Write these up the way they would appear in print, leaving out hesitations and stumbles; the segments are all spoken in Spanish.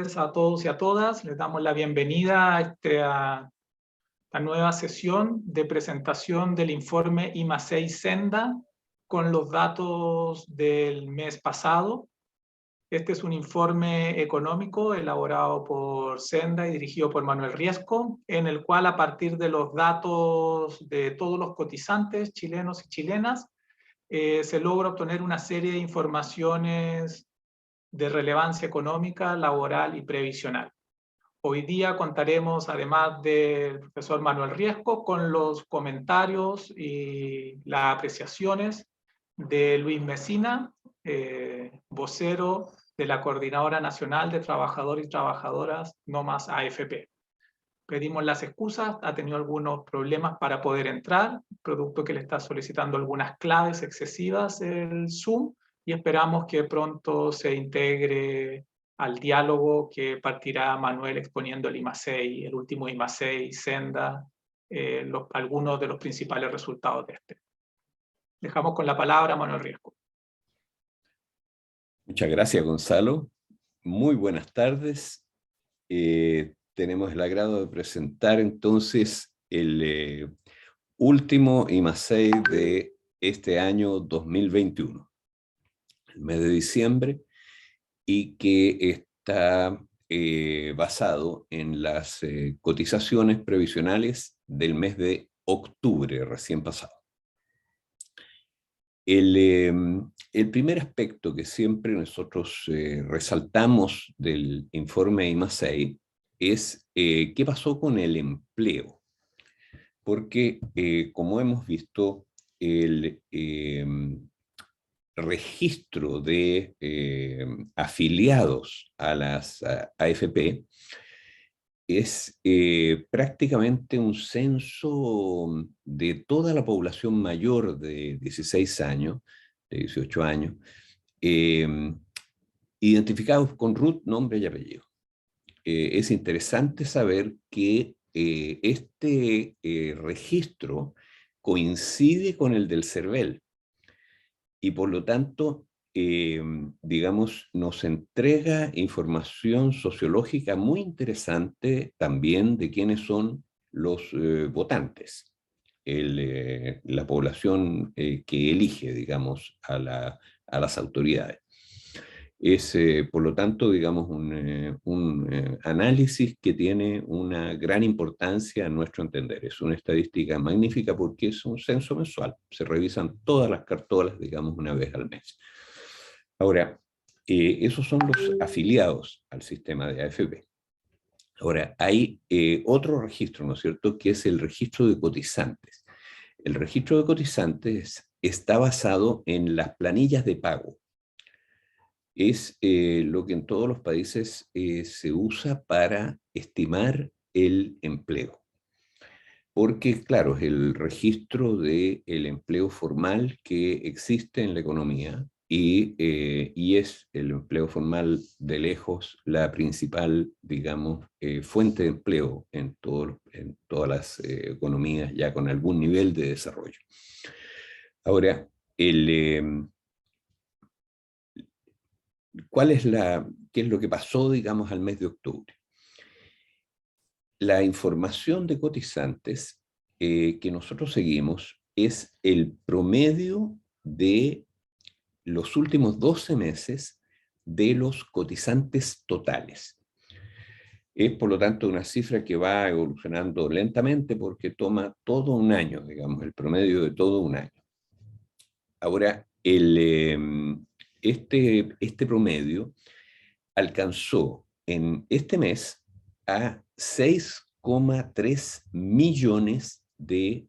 A todos y a todas, les damos la bienvenida a esta nueva sesión de presentación del informe IMA6 Senda con los datos del mes pasado. Este es un informe económico elaborado por Senda y dirigido por Manuel Riesco, en el cual, a partir de los datos de todos los cotizantes chilenos y chilenas, se logra obtener una serie de informaciones de relevancia económica, laboral y previsional. Hoy día contaremos, además del profesor Manuel Riesco, con los comentarios y las apreciaciones de Luis Mesina, vocero de la Coordinadora Nacional de Trabajadores y Trabajadoras No Más AFP. Pedimos las excusas, ha tenido algunos problemas para poder entrar, producto que le está solicitando algunas claves excesivas el Zoom, y esperamos que pronto se integre al diálogo que partirá Manuel exponiendo el IMA6, el último IMA6, Senda, algunos de los principales resultados de este. Dejamos con la palabra a Manuel Riesco. Muchas gracias, Gonzalo. Muy buenas tardes. Tenemos el agrado de presentar entonces el último IMA6 de este año 2021, el mes de diciembre, y que está basado en las cotizaciones previsionales del mes de octubre recién pasado. El primer aspecto que siempre nosotros resaltamos del informe IMA6 es qué pasó con el empleo. Porque, como hemos visto, el registro de afiliados a las AFP es prácticamente un censo de toda la población mayor de 16 años, de 18 años, identificados con RUT, nombre y apellido. Es interesante saber que este registro coincide con el del CERVEL y por lo tanto, digamos, nos entrega información sociológica muy interesante también de quiénes son los votantes, la población que elige, digamos, a las autoridades. Es, por lo tanto, digamos, un análisis que tiene una gran importancia a nuestro entender. Es una estadística magnífica porque es un censo mensual. Se revisan todas las cartolas, digamos, una vez al mes. Ahora, esos son los afiliados al sistema de AFP. Ahora, hay otro registro, ¿no es cierto?, que es el registro de cotizantes. El registro de cotizantes está basado en las planillas de pago. Es lo que en todos los países se usa para estimar el empleo. Porque, claro, es el registro del empleo formal que existe en la economía y es el empleo formal de lejos la principal, digamos, fuente de empleo en todas las economías ya con algún nivel de desarrollo. Ahora, ¿qué es lo que pasó, digamos, al mes de octubre? La información de cotizantes que nosotros seguimos es el promedio de los últimos 12 meses de los cotizantes totales. Es, por lo tanto, una cifra que va evolucionando lentamente porque toma todo un año, digamos, el promedio de todo un año. Ahora, este promedio alcanzó en este mes a 6,3 millones de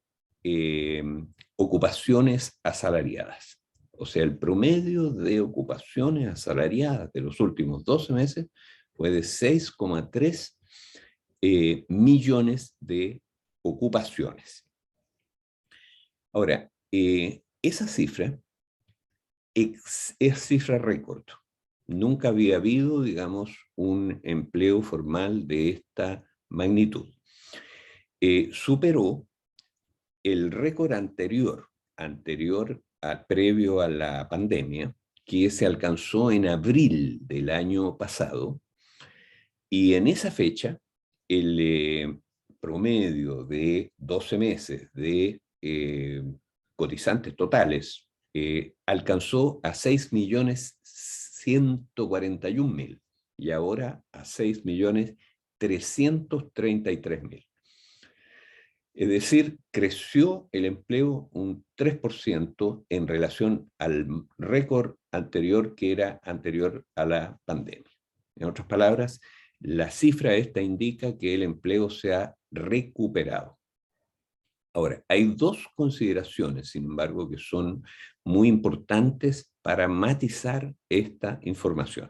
ocupaciones asalariadas. O sea, el promedio de ocupaciones asalariadas de los últimos 12 meses fue de 6,3 millones de ocupaciones. Ahora, esa cifra es cifra récord. Nunca había habido, digamos, un empleo formal de esta magnitud. Superó el récord previo a la pandemia, que se alcanzó en abril del año pasado, Y en esa fecha, el promedio de 12 meses de cotizantes totales alcanzó a 6.141.000 y ahora a 6.333.000. Es decir, creció el empleo un 3% en relación al récord anterior que era anterior a la pandemia. En otras palabras, la cifra esta indica que el empleo se ha recuperado. Ahora, hay dos consideraciones, sin embargo, que son muy importantes para matizar esta información.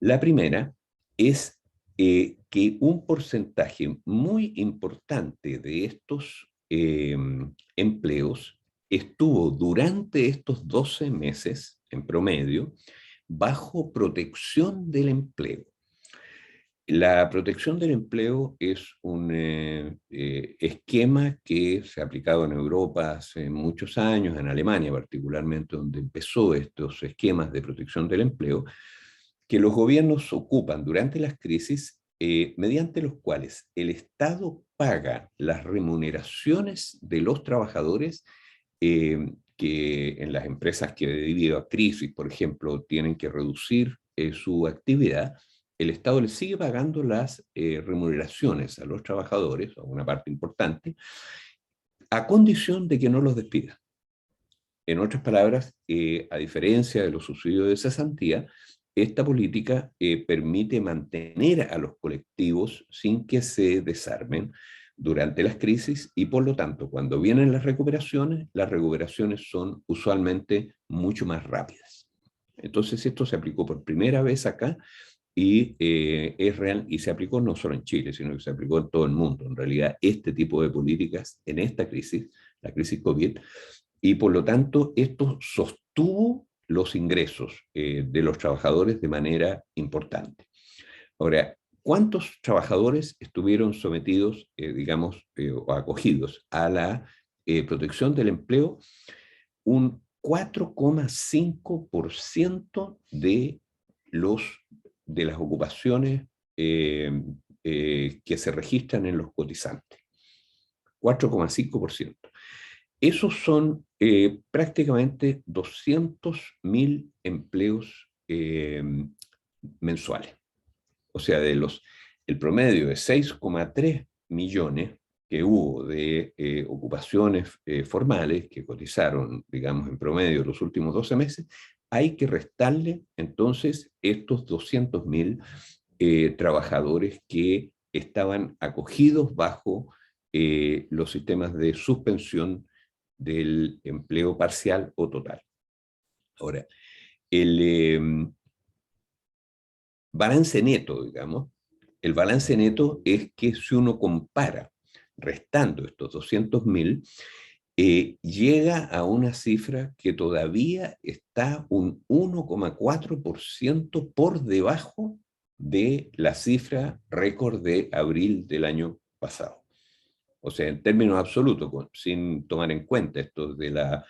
La primera es que un porcentaje muy importante de estos empleos estuvo durante estos 12 meses, en promedio, bajo protección del empleo. La protección del empleo es un esquema que se ha aplicado en Europa hace muchos años, en Alemania particularmente, donde empezó estos esquemas de protección del empleo, que los gobiernos ocupan durante las crisis, mediante los cuales el Estado paga las remuneraciones de los trabajadores que en las empresas que debido a crisis, por ejemplo, tienen que reducir su actividad. El Estado le sigue pagando las remuneraciones a los trabajadores, a una parte importante, a condición de que no los despida. En otras palabras, a diferencia de los subsidios de cesantía, esta política permite mantener a los colectivos sin que se desarmen durante las crisis y por lo tanto, cuando vienen las recuperaciones son usualmente mucho más rápidas. Entonces esto se aplicó por primera vez acá y es real, y se aplicó no solo en Chile, sino que se aplicó en todo el mundo. En realidad, este tipo de políticas en esta crisis, la crisis COVID, y por lo tanto esto sostuvo los ingresos de los trabajadores de manera importante. Ahora, ¿cuántos trabajadores estuvieron sometidos, o acogidos a la protección del empleo? Un 4,5% de las ocupaciones que se registran en los cotizantes. 4,5%. Esos son prácticamente 200.000 empleos mensuales. O sea, el promedio de 6,3 millones que hubo de ocupaciones formales que cotizaron, digamos, en promedio los últimos 12 meses, hay que restarle entonces estos 200.000 trabajadores que estaban acogidos bajo los sistemas de suspensión del empleo parcial o total. Ahora, el balance neto, digamos, el balance neto es que si uno compara restando estos 200.000, llega a una cifra que todavía está un 1,4% por debajo de la cifra récord de abril del año pasado. O sea, en términos absolutos, sin tomar en cuenta esto de la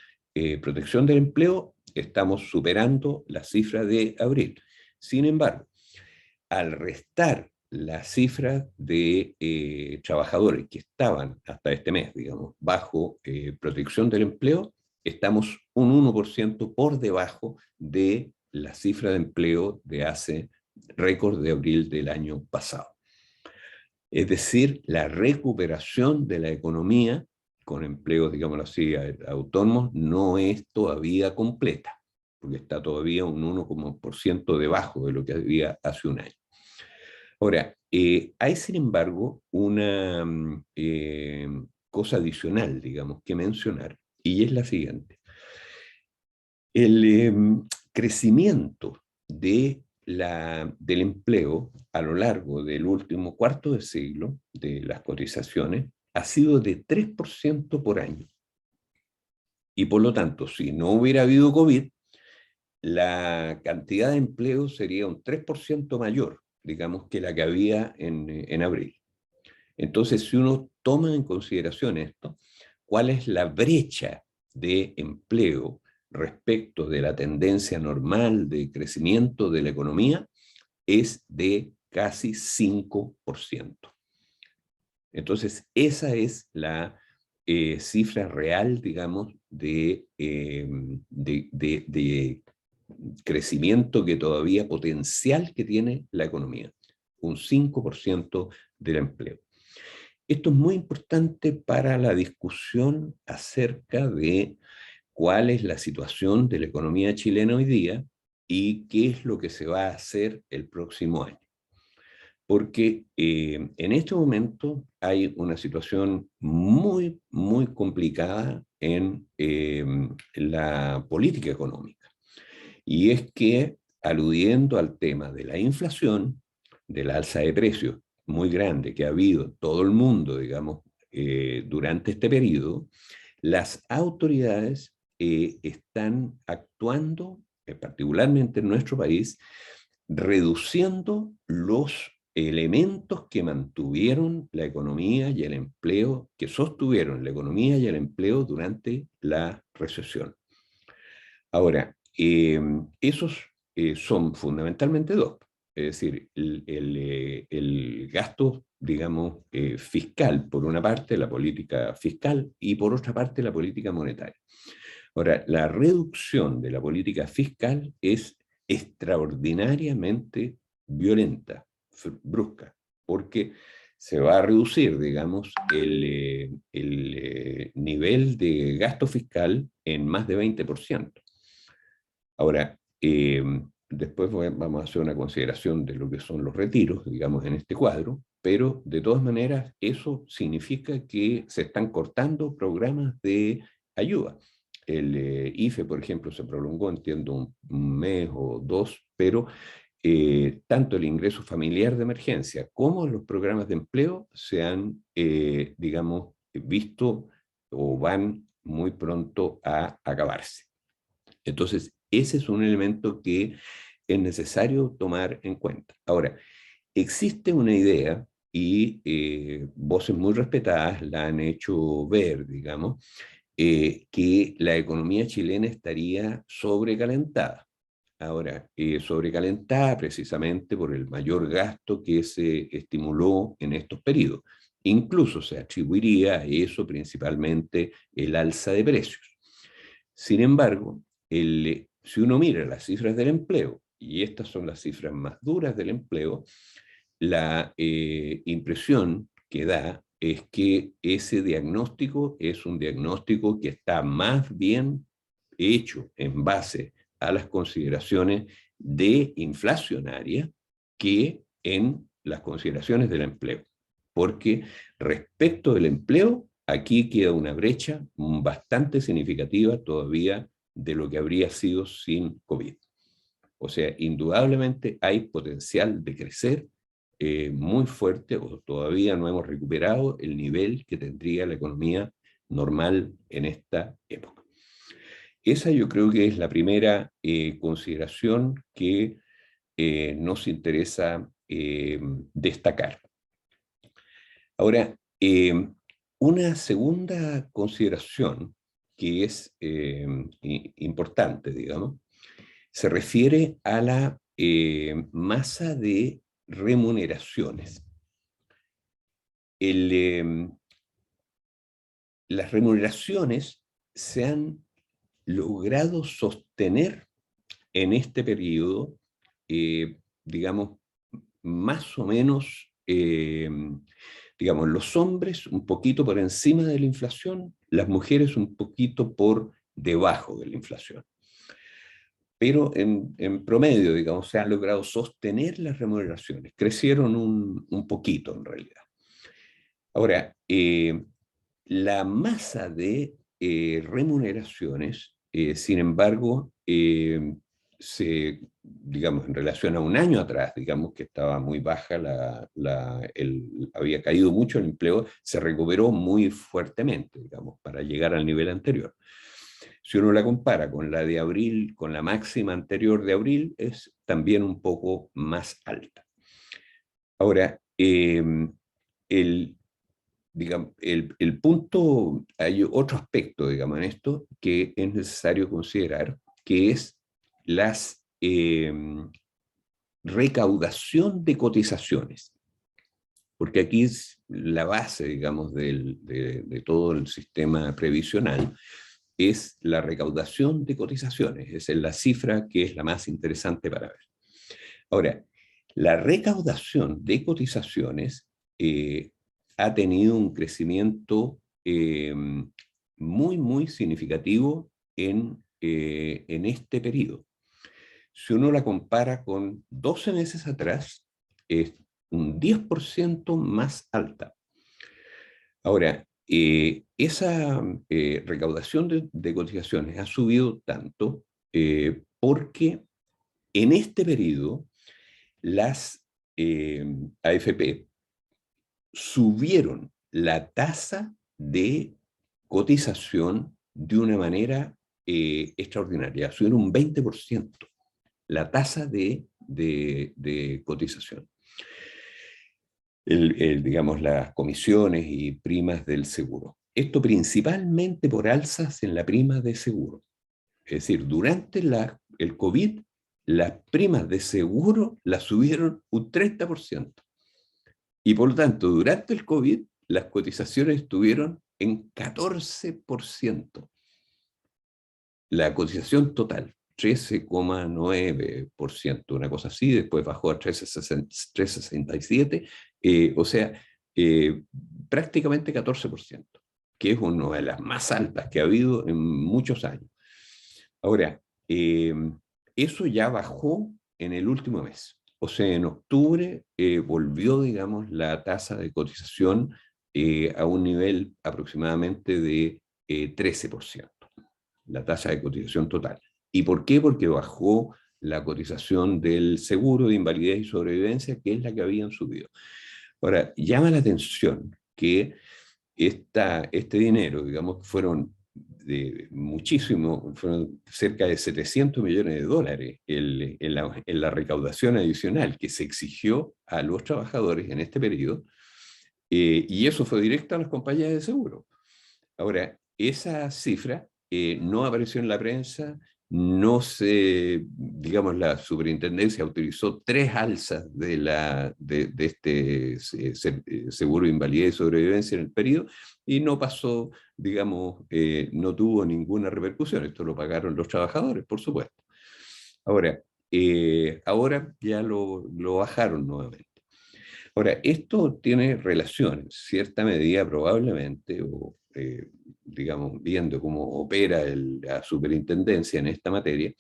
protección del empleo, estamos superando la cifra de abril. Sin embargo, al restar la cifra de trabajadores que estaban hasta este mes, digamos, bajo protección del empleo, estamos un 1% por debajo de la cifra de empleo de hace récord de abril del año pasado. Es decir, la recuperación de la economía con empleos, digámoslo así, autónomos, no es todavía completa, porque está todavía un 1% debajo de lo que había hace un año. Ahora, hay sin embargo una cosa adicional, digamos, que mencionar, y es la siguiente. El crecimiento del empleo a lo largo del último cuarto de siglo, de las cotizaciones, ha sido de 3% por año. Y por lo tanto, si no hubiera habido COVID, la cantidad de empleo sería un 3% mayor, digamos, que la que había en abril. Entonces, si uno toma en consideración esto, ¿cuál es la brecha de empleo respecto de la tendencia normal de crecimiento de la economía? Es de casi 5%. Entonces, esa es la cifra real, digamos, de crecimiento que todavía potencial que tiene la economía, un 5% del empleo. Esto es muy importante para la discusión acerca de cuál es la situación de la economía chilena hoy día y qué es lo que se va a hacer el próximo año. Porque en este momento hay una situación muy, muy complicada en la política económica. Y es que, aludiendo al tema de la inflación, del alza de precios muy grande que ha habido en todo el mundo, digamos, durante este periodo, las autoridades están actuando, particularmente en nuestro país, reduciendo los elementos que mantuvieron la economía y el empleo, que sostuvieron la economía y el empleo durante la recesión. Ahora, esos son fundamentalmente dos, es decir, el gasto, digamos, fiscal, por una parte, la política fiscal, y por otra parte, la política monetaria. Ahora, la reducción de la política fiscal es extraordinariamente violenta, brusca, porque se va a reducir, digamos, el nivel de gasto fiscal en más de 20%. Ahora, después vamos a hacer una consideración de lo que son los retiros, digamos, en este cuadro, pero de todas maneras eso significa que se están cortando programas de ayuda. El IFE, por ejemplo, se prolongó, entiendo, un mes o dos, pero tanto el ingreso familiar de emergencia como los programas de empleo se han, digamos, visto o van muy pronto a acabarse. Entonces, ese es un elemento que es necesario tomar en cuenta. Ahora, existe una idea, y voces muy respetadas la han hecho ver, digamos, que la economía chilena estaría sobrecalentada. Ahora, sobrecalentada precisamente por el mayor gasto que se estimuló en estos periodos. Incluso se atribuiría a eso principalmente el alza de precios. Sin embargo, si uno mira las cifras del empleo, y estas son las cifras más duras del empleo, la impresión que da es que ese diagnóstico es un diagnóstico que está más bien hecho en base a las consideraciones de inflacionaria que en las consideraciones del empleo. Porque respecto del empleo, aquí queda una brecha bastante significativa todavía de lo que habría sido sin COVID. O sea, indudablemente hay potencial de crecer muy fuerte, o todavía no hemos recuperado el nivel que tendría la economía normal en esta época. Esa yo creo que es la primera consideración que nos interesa destacar. Ahora, una segunda consideración que es importante, digamos, se refiere a la masa de remuneraciones. Las remuneraciones se han logrado sostener en este periodo, digamos, más o menos, digamos, los hombres un poquito por encima de la inflación, las mujeres un poquito por debajo de la inflación. Pero en promedio, digamos, se han logrado sostener las remuneraciones, crecieron un poquito en realidad. Ahora, la masa de remuneraciones, sin embargo, digamos, en relación a un año atrás, digamos que estaba muy baja, había caído mucho el empleo, se recuperó muy fuertemente, digamos, para llegar al nivel anterior. Si uno la compara con la de abril, con la máxima anterior de abril, es también un poco más alta. Ahora, digamos, el punto, hay otro aspecto, digamos, en esto que es necesario considerar, que es las recaudación de cotizaciones, porque aquí es la base, digamos, de todo el sistema previsional, es la recaudación de cotizaciones. Esa es la cifra que es la más interesante para ver. Ahora, la recaudación de cotizaciones ha tenido un crecimiento muy, muy significativo en este periodo. Si uno la compara con 12 meses atrás, es un 10% más alta. Ahora, esa recaudación de cotizaciones ha subido tanto porque en este periodo las AFP subieron la tasa de cotización de una manera extraordinaria, subieron un 20% la tasa de cotización. Digamos, las comisiones y primas del seguro. Esto principalmente por alzas en la prima de seguro. Es decir, durante el COVID, las primas de seguro las subieron un 30%. Y por lo tanto, durante el COVID, las cotizaciones estuvieron en 14%. La cotización total, 13,9%, una cosa así, después bajó a 13,67%, o sea, prácticamente 14%, que es una de las más altas que ha habido en muchos años. Ahora, eso ya bajó en el último mes. O sea, en octubre volvió, digamos, la tasa de cotización a un nivel aproximadamente de 13%, la tasa de cotización total. ¿Y por qué? Porque bajó la cotización del seguro de invalidez y sobrevivencia, que es la que habían subido. Ahora, llama la atención que este dinero, digamos, fueron fueron cerca de 700 millones de dólares en la recaudación adicional que se exigió a los trabajadores en este periodo, y eso fue directo a las compañías de seguro. Ahora, esa cifra no apareció en la prensa, no se, digamos, la superintendencia utilizó 3 alzas de este seguro de invalidez y sobrevivencia en el periodo y no pasó, digamos, no tuvo ninguna repercusión. Esto lo pagaron los trabajadores, por supuesto. Ahora ya lo bajaron nuevamente. Ahora, esto tiene relación, en cierta medida probablemente, o digamos, viendo cómo opera la superintendencia en esta materia,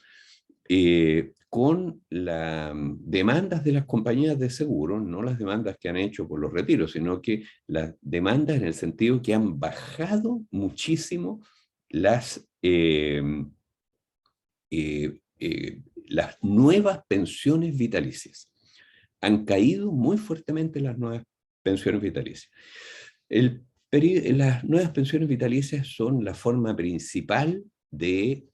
con las demandas de las compañías de seguro, no las demandas que han hecho por los retiros, sino que las demandas en el sentido que han bajado muchísimo las nuevas pensiones vitalicias. Han caído muy fuertemente las nuevas pensiones vitalicias. Las nuevas pensiones vitalicias son la forma principal de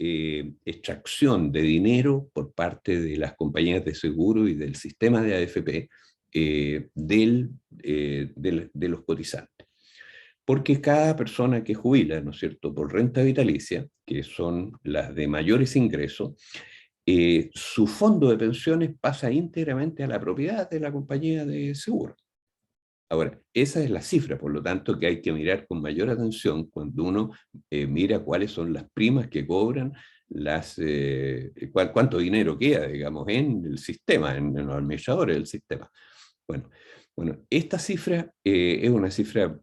extracción de dinero por parte de las compañías de seguro y del sistema de AFP de los cotizantes. Porque cada persona que jubila, ¿no es cierto?, por renta vitalicia, que son las de mayores ingresos, su fondo de pensiones pasa íntegramente a la propiedad de la compañía de seguro. Ahora, esa es la cifra, por lo tanto, que hay que mirar con mayor atención cuando uno mira cuáles son las primas que cobran, cuánto dinero queda, digamos, en el sistema, en los administradores del sistema. Bueno, esta cifra es una cifra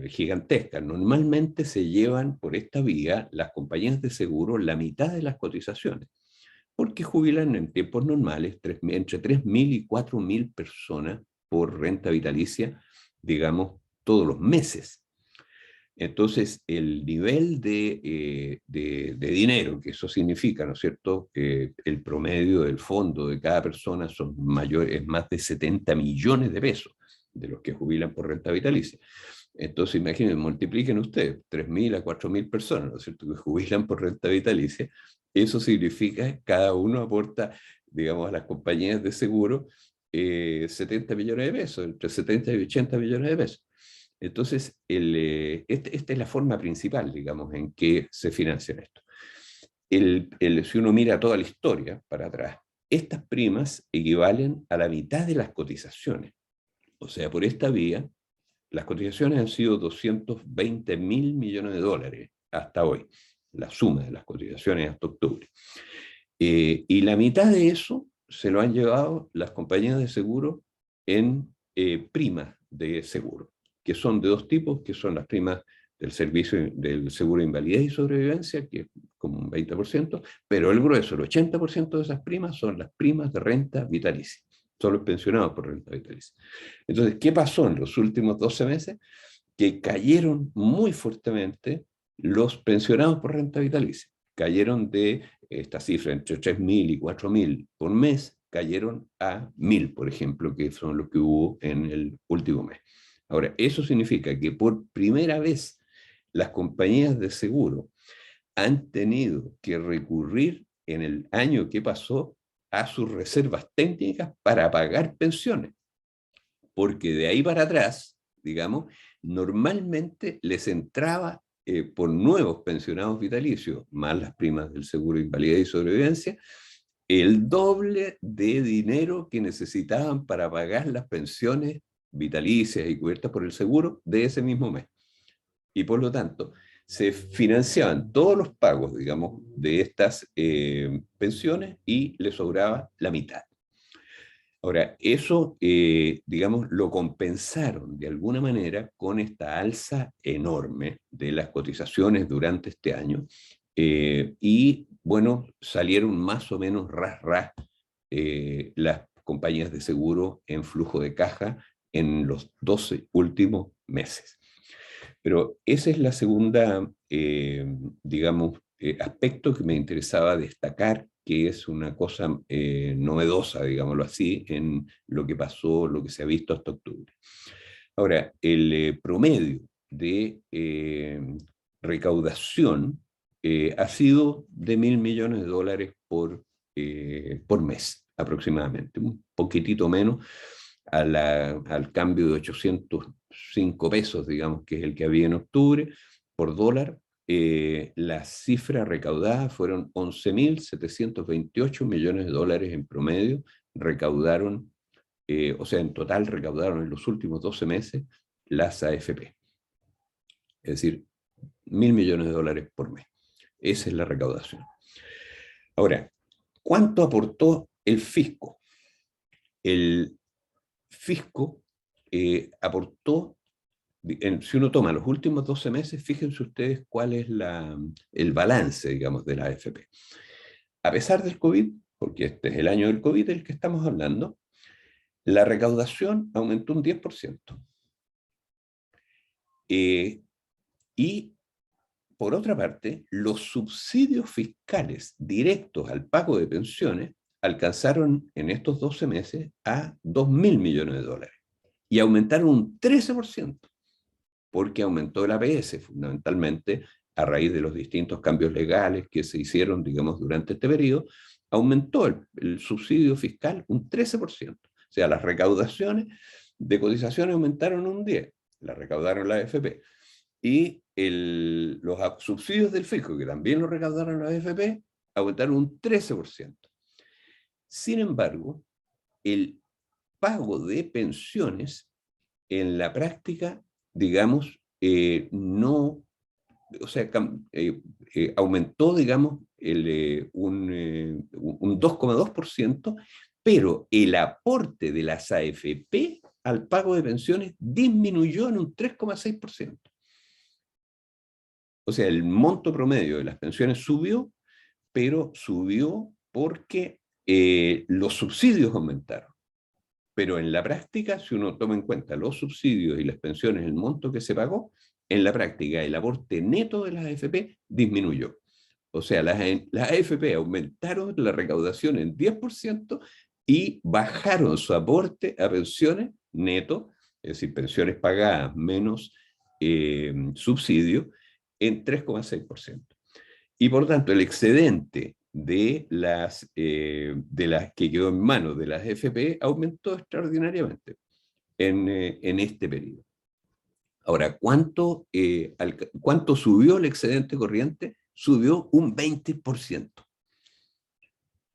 gigantesca. Normalmente se llevan por esta vía las compañías de seguro la mitad de las cotizaciones, porque jubilan en tiempos normales entre 3.000 y 4.000 personas por renta vitalicia, digamos, todos los meses. Entonces, el nivel de dinero, que eso significa, ¿no es cierto?, el promedio del fondo de cada persona es más de 70 millones de pesos de los que jubilan por renta vitalicia. Entonces, imaginen, multipliquen ustedes 3.000 a 4.000 personas, ¿no es cierto?, que jubilan por renta vitalicia. Eso significa que cada uno aporta, digamos, a las compañías de seguro 70 millones de pesos, entre 70 y 80 millones de pesos. Entonces, esta es la forma principal, digamos, en que se financia esto. Si uno mira toda la historia para atrás, estas primas equivalen a la mitad de las cotizaciones. O sea, por esta vía, las cotizaciones han sido 220.000 millones de dólares hasta hoy, la suma de las cotizaciones hasta octubre. Y la mitad de eso se lo han llevado las compañías de seguro en primas de seguro, que son de dos tipos, que son las primas del servicio del seguro de invalidez y sobrevivencia, que es como un 20%, pero el grueso, el 80% de esas primas son las primas de renta vitalicia. Son los pensionados por renta vitalicia. Entonces, ¿qué pasó en los últimos 12 meses? Que cayeron muy fuertemente los pensionados por renta vitalicia. Cayeron de esta cifra entre 3.000 y 4.000 por mes, cayeron a 1.000, por ejemplo, que son los que hubo en el último mes. Ahora, eso significa que por primera vez las compañías de seguro han tenido que recurrir en el año que pasó a sus reservas técnicas para pagar pensiones, porque de ahí para atrás, digamos, normalmente les entraba por nuevos pensionados vitalicios, más las primas del seguro de invalidez y sobrevivencia, el doble de dinero que necesitaban para pagar las pensiones vitalicias y cubiertas por el seguro de ese mismo mes. Y por lo tanto, se financiaban todos los pagos, digamos, de estas pensiones y les sobraba la mitad. Ahora, eso, digamos, lo compensaron de alguna manera con esta alza enorme de las cotizaciones durante este año. Y, bueno, salieron más o menos ras las compañías de seguro en flujo de caja en los 12 últimos meses. Pero esa es la segunda, digamos, aspecto que me interesaba destacar, que es una cosa novedosa, digámoslo así, en lo que pasó, lo que se ha visto hasta octubre. Ahora, el promedio de recaudación ha sido de 1.000 millones de dólares por mes, aproximadamente, un poquitito menos al cambio de 805 pesos, digamos, que es el que había en octubre, por dólar. La cifra recaudada fueron 11.728 millones de dólares en promedio, recaudaron, o sea, en total recaudaron en los últimos 12 meses las AFP. Es decir, 1.000 millones de dólares por mes. Esa es la recaudación. Ahora, ¿cuánto aportó el fisco? El fisco aportó, si uno toma los últimos 12 meses, fíjense ustedes cuál es el balance, digamos, de la AFP. A pesar del COVID, porque este es el año del COVID del que estamos hablando, la recaudación aumentó un 10%. Y, por otra parte, los subsidios fiscales directos al pago de pensiones alcanzaron en estos 12 meses a 2.000 millones de dólares y aumentaron un 13%, porque aumentó el APS, fundamentalmente a raíz de los distintos cambios legales que se hicieron, digamos, durante este periodo, aumentó el subsidio fiscal un 13%. O sea, las recaudaciones de cotizaciones aumentaron un 10%, las recaudaron la AFP. Y los subsidios del fisco, que también los recaudaron la AFP, aumentaron un 13%. Sin embargo, el pago de pensiones en la práctica, digamos, no, o sea, aumentó, digamos, un 2,2%, pero el aporte de las AFP al pago de pensiones disminuyó en un 3,6%. O sea, el monto promedio de las pensiones subió, pero subió porque los subsidios aumentaron. Pero en la práctica, si uno toma en cuenta los subsidios y las pensiones, el monto que se pagó, en la práctica el aporte neto de las AFP disminuyó. O sea, las AFP aumentaron la recaudación en 10% y bajaron su aporte a pensiones neto, es decir, pensiones pagadas menos subsidio, en 3,6%. Y por tanto, el excedente de las que quedó en manos de las AFP aumentó extraordinariamente en este periodo. Ahora, ¿cuánto subió el excedente corriente? Subió un 20%.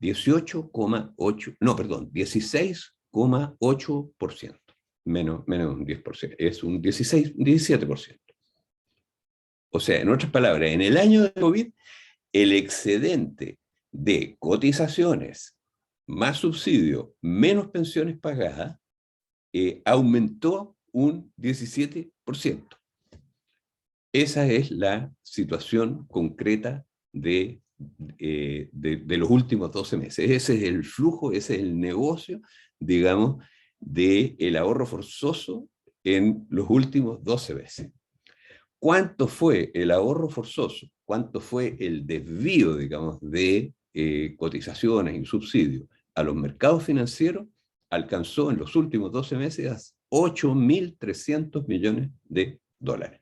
18,8, no, perdón, 16,8%. Menos de un 10%, es un 16, 17%. O sea, en otras palabras, en el año de COVID, el excedente de cotizaciones más subsidio, menos pensiones pagadas, aumentó un 17%. Esa es la situación concreta de los últimos 12 meses. Ese es el flujo, ese es el negocio, digamos, del ahorro forzoso en los últimos 12 meses. ¿Cuánto fue el ahorro forzoso? ¿Cuánto fue el desvío, digamos, de cotizaciones y subsidios a los mercados financieros? Alcanzó en los últimos 12 meses 8.300 millones de dólares.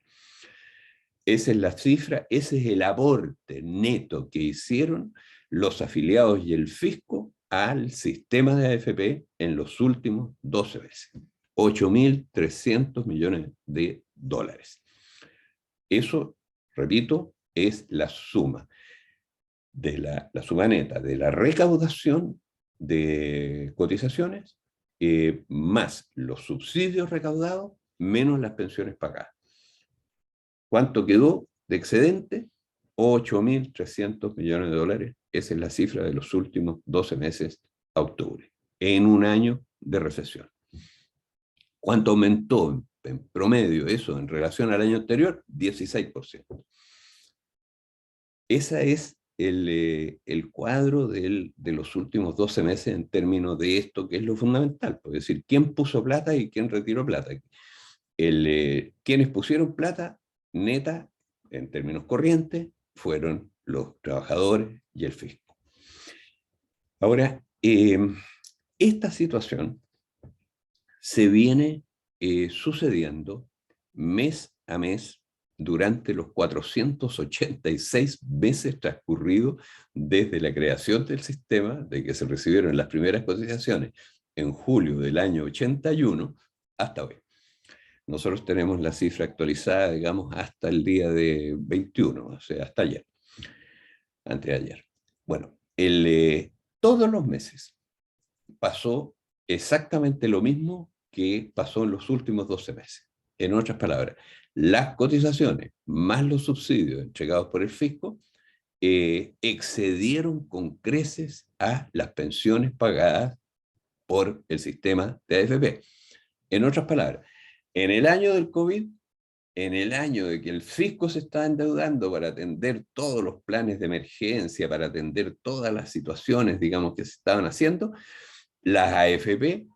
Esa es la cifra, ese es el aporte neto que hicieron los afiliados y el fisco al sistema de AFP en los últimos 12 meses. 8.300 millones de dólares. Eso, repito, es la suma de la suma neta de la recaudación de cotizaciones más los subsidios recaudados menos las pensiones pagadas. ¿Cuánto quedó de excedente? 8.300 millones de dólares. Esa es la cifra de los últimos 12 meses a octubre, en un año de recesión. ¿Cuánto aumentó en promedio eso en relación al año anterior? 16%. Ese es el cuadro de los últimos 12 meses en términos de esto, que es lo fundamental. Es decir, quién puso plata y quién retiró plata. Quienes pusieron plata neta, en términos corrientes, fueron los trabajadores y el fisco. Ahora, esta situación se viene sucediendo mes a mes durante los 486 meses transcurridos desde la creación del sistema, de que se recibieron las primeras cotizaciones en julio del año 81 hasta hoy. Nosotros tenemos la cifra actualizada, digamos, hasta el día de 21, o sea, hasta ayer, antes de ayer. Bueno, todos los meses pasó exactamente lo mismo que pasó en los últimos 12 meses. En otras palabras, las cotizaciones más los subsidios entregados por el fisco excedieron con creces a las pensiones pagadas por el sistema de AFP. En otras palabras, en el año del COVID, en el año de que el fisco se estaba endeudando para atender todos los planes de emergencia, para atender todas las situaciones, digamos, que se estaban haciendo, las AFP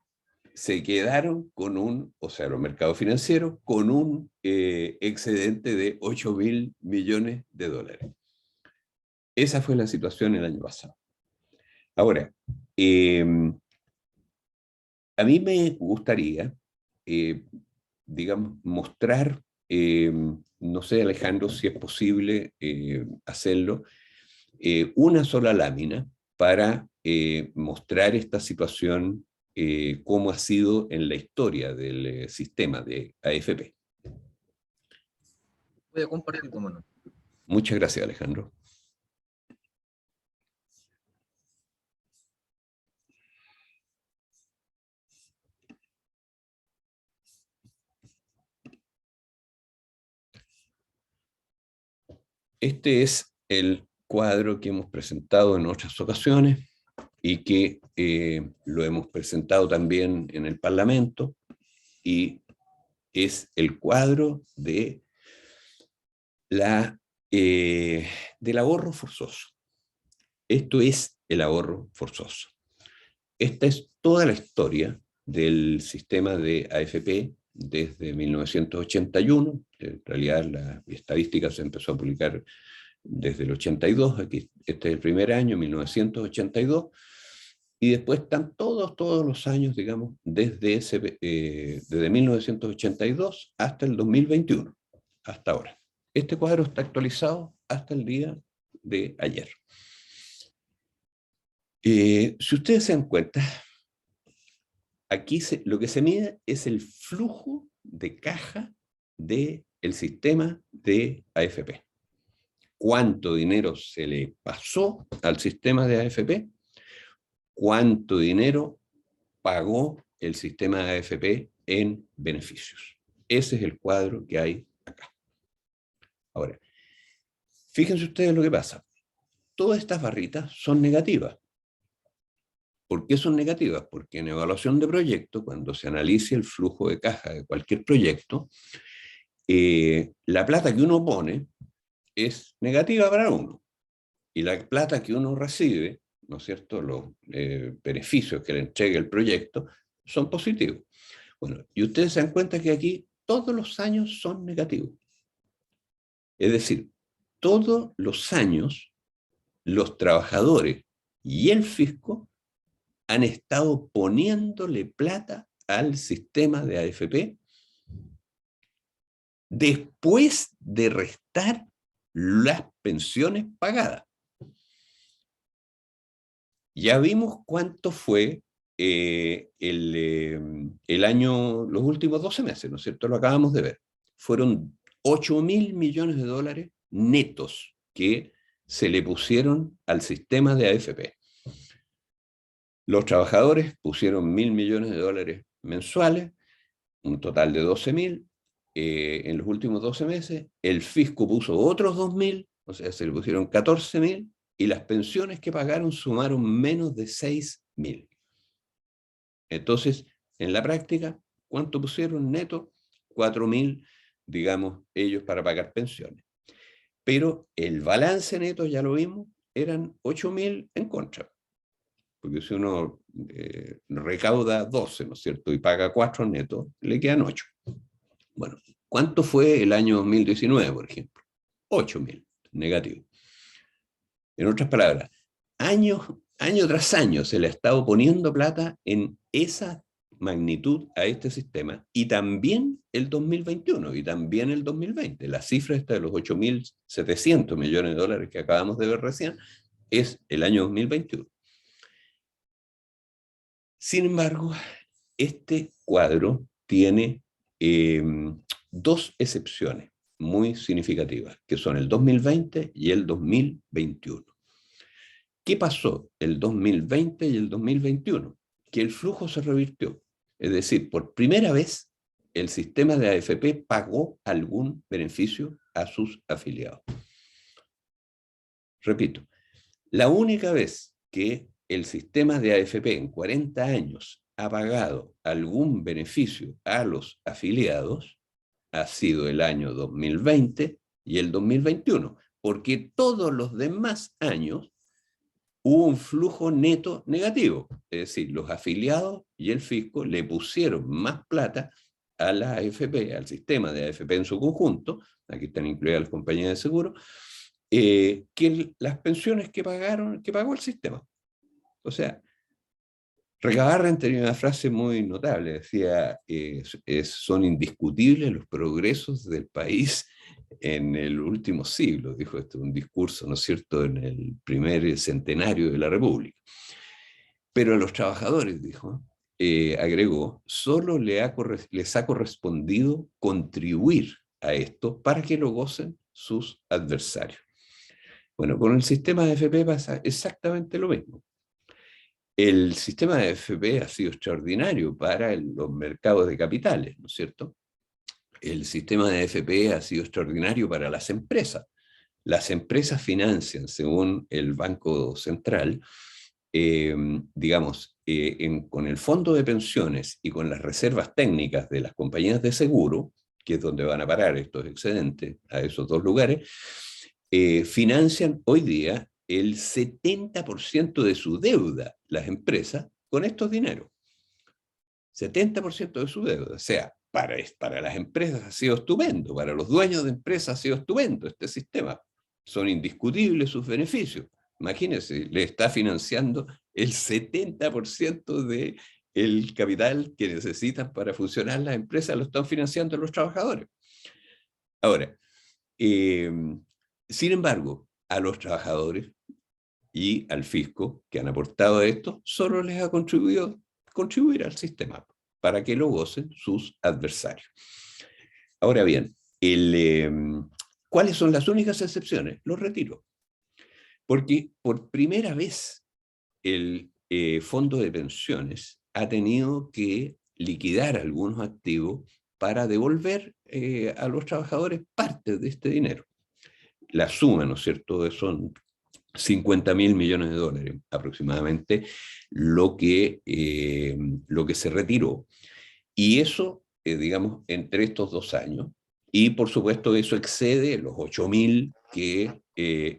se quedaron con o sea, los mercados financieros, con un excedente de 8.000 millones de dólares. Esa fue la situación el año pasado. Ahora, a mí me gustaría, digamos, mostrar, no sé, Alejandro, si es posible hacerlo, una sola lámina para mostrar esta situación, cómo ha sido en la historia del sistema de AFP. Puede compartir, cómo no. Muchas gracias, Alejandro. Este es el cuadro que hemos presentado en otras ocasiones y que lo hemos presentado también en el Parlamento, y es el cuadro del ahorro forzoso. Esto es el ahorro forzoso. Esta es toda la historia del sistema de AFP desde 1981. En realidad la estadística se empezó a publicar desde el 82, aquí este es el primer año, 1982, y después están todos los años, digamos, desde 1982 hasta el 2021, hasta ahora. Este cuadro está actualizado hasta el día de ayer. Si ustedes se dan cuenta, aquí lo que se mide es el flujo de caja del sistema de AFP. ¿Cuánto dinero se le pasó al sistema de AFP? cuánto dinero pagó el sistema de AFP en beneficios. Ese es el cuadro que hay acá. Ahora, fíjense ustedes lo que pasa. Todas estas barritas son negativas. ¿Por qué son negativas? Porque en evaluación de proyecto, cuando se analice el flujo de caja de cualquier proyecto, la plata que uno pone es negativa para uno. Y la plata que uno recibe, ¿no es cierto?, los beneficios que le entrega el proyecto, son positivos. Bueno, y ustedes se dan cuenta que aquí todos los años son negativos. Es decir, todos los años los trabajadores y el fisco han estado poniéndole plata al sistema de AFP después de restar las pensiones pagadas. Ya vimos cuánto fue el año, los últimos 12 meses, ¿no es cierto? Lo acabamos de ver. Fueron 8.000 millones de dólares netos que se le pusieron al sistema de AFP. Los trabajadores pusieron 1.000 millones de dólares mensuales, un total de 12.000 en los últimos 12 meses. El fisco puso otros 2.000, o sea, se le pusieron 14.000, y las pensiones que pagaron sumaron menos de 6.000. Entonces, en la práctica, ¿cuánto pusieron neto? 4.000, digamos, ellos para pagar pensiones. Pero el balance neto, ya lo vimos, eran 8.000 en contra. Porque si uno recauda 12, ¿no es cierto?, y paga 4 netos, le quedan 8. Bueno, ¿cuánto fue el año 2019, por ejemplo? 8.000, negativo. En otras palabras, año tras año se le ha estado poniendo plata en esa magnitud a este sistema, y también el 2021 y también el 2020. La cifra esta de los 8.700 millones de dólares que acabamos de ver recién es el año 2021. Sin embargo, este cuadro tiene dos excepciones muy significativas, que son el 2020 y el 2021. ¿Qué pasó el 2020 y el 2021? Que el flujo se revirtió. Es decir, por primera vez, el sistema de AFP pagó algún beneficio a sus afiliados. Repito, la única vez que el sistema de AFP en 40 años ha pagado algún beneficio a los afiliados ha sido el año 2020 y el 2021, porque todos los demás años hubo un flujo neto negativo. Es decir, los afiliados y el fisco le pusieron más plata a la AFP, al sistema de AFP en su conjunto, aquí están incluidas las compañías de seguro, que las pensiones que pagó el sistema. O sea, Recabarren tenía una frase muy notable, decía, son indiscutibles los progresos del país en el último siglo, dijo esto, un discurso, ¿no es cierto?, en el primer centenario de la República. Pero a los trabajadores, dijo, agregó, solo les ha correspondido contribuir a esto para que lo gocen sus adversarios. Bueno, con el sistema de AFP pasa exactamente lo mismo. El sistema de AFP ha sido extraordinario para los mercados de capitales, ¿no es cierto? El sistema de AFP ha sido extraordinario para las empresas. Las empresas financian, según el Banco Central, con el fondo de pensiones y con las reservas técnicas de las compañías de seguro, que es donde van a parar estos excedentes a esos dos lugares, financian hoy día el 70% de su deuda, las empresas, con estos dineros. 70% de su deuda. O sea, para las empresas ha sido estupendo, para los dueños de empresas ha sido estupendo este sistema. Son indiscutibles sus beneficios. Imagínense, le está financiando el 70% del capital que necesitan para funcionar las empresas, lo están financiando los trabajadores. Ahora, sin embargo, a los trabajadores y al fisco que han aportado a esto, solo les ha contribuir al sistema para que lo gocen sus adversarios. Ahora bien, ¿cuáles son las únicas excepciones? Los retiros. Porque por primera vez el fondo de pensiones ha tenido que liquidar algunos activos para devolver a los trabajadores parte de este dinero. La suma, ¿no es cierto?, son 50.000 millones de dólares aproximadamente lo que se retiró. Y eso, digamos, entre estos 2 años, y por supuesto eso excede los 8.000 que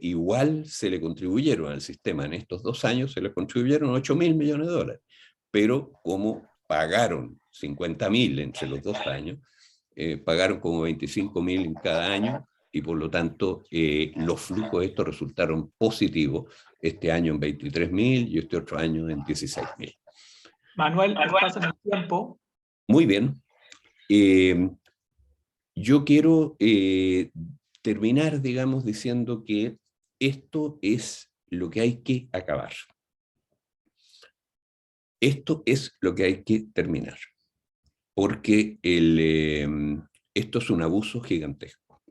igual se le contribuyeron al sistema. En estos 2 años se le contribuyeron 8.000 millones de dólares, pero como pagaron 50.000 entre los 2 años, pagaron como 25.000 en cada año, y por lo tanto los flujos de estos resultaron positivos, este año en 23.000 y este otro año en 16.000. Manuel, estás en el tiempo. Muy bien. Yo quiero terminar, digamos, diciendo que esto es lo que hay que acabar. Esto es lo que hay que terminar, porque esto es un abuso gigantesco.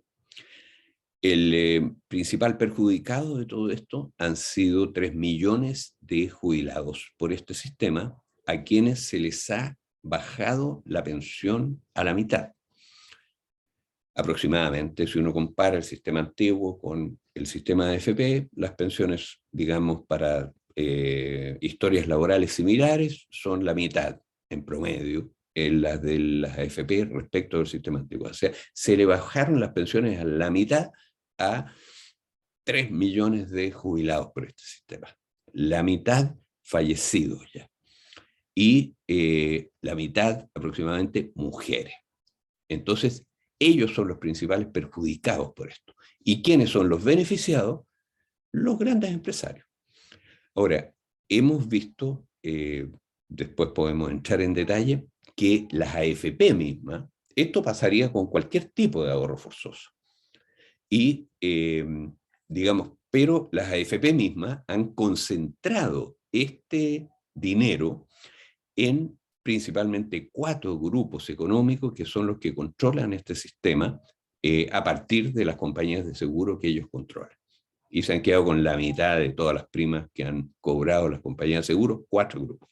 El principal perjudicado de todo esto han sido 3 millones de jubilados por este sistema, a quienes se les ha bajado la pensión a la mitad. Aproximadamente, si uno compara el sistema antiguo con el sistema de AFP, las pensiones, digamos, para historias laborales similares son la mitad, en promedio, en las de las AFP respecto del sistema antiguo. O sea, se le bajaron las pensiones a la mitad a 3 millones de jubilados por este sistema. La mitad fallecidos ya. Y la mitad aproximadamente mujeres. Entonces, ellos son los principales perjudicados por esto. ¿Y quiénes son los beneficiados? Los grandes empresarios. Ahora, hemos visto, después podemos entrar en detalle, que las AFP mismas, esto pasaría con cualquier tipo de ahorro forzoso. Y, digamos, pero las AFP mismas han concentrado este dinero en principalmente 4 grupos económicos que son los que controlan este sistema a partir de las compañías de seguro que ellos controlan. Y se han quedado con la mitad de todas las primas que han cobrado las compañías de seguro, 4 grupos.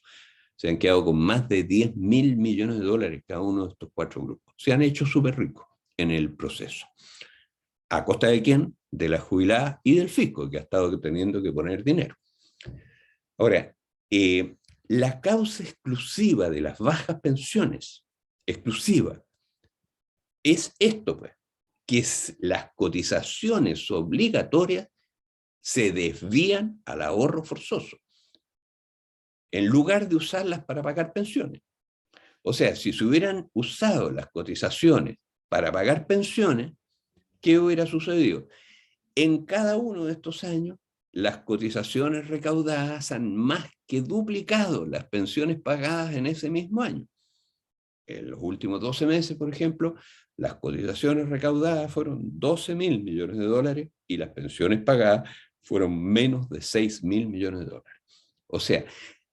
Se han quedado con más de 10.000 millones de dólares cada uno de estos 4 grupos. Se han hecho súper ricos en el proceso. ¿A costa de quién? De la jubilada y del fisco, que ha estado teniendo que poner dinero. Ahora, la causa exclusiva de las bajas pensiones, exclusiva, es esto, pues, que las cotizaciones obligatorias se desvían al ahorro forzoso, en lugar de usarlas para pagar pensiones. O sea, si se hubieran usado las cotizaciones para pagar pensiones, ¿qué hubiera sucedido? En cada uno de estos años, las cotizaciones recaudadas han más que duplicado las pensiones pagadas en ese mismo año. En los últimos 12 meses, por ejemplo, las cotizaciones recaudadas fueron 12.000 millones de dólares y las pensiones pagadas fueron menos de 6.000 millones de dólares. O sea,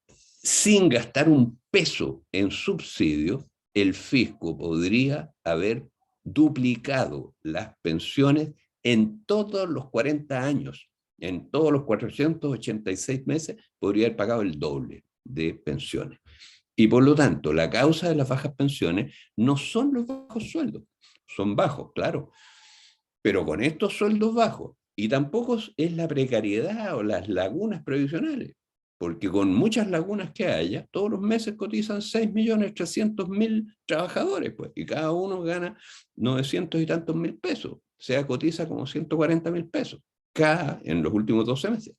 sin gastar un peso en subsidios, el fisco podría haber duplicado las pensiones en todos los 40 años. En todos los 486 meses podría haber pagado el doble de pensiones. Y por lo tanto, la causa de las bajas pensiones no son los bajos sueldos. Son bajos, claro, pero con estos sueldos bajos. Y tampoco es la precariedad o las lagunas previsionales, porque con muchas lagunas que haya, todos los meses cotizan 6.300.000 trabajadores, pues, y cada uno gana 900 y tantos mil pesos. O sea, cotiza como 140.000 pesos en los últimos 12 meses.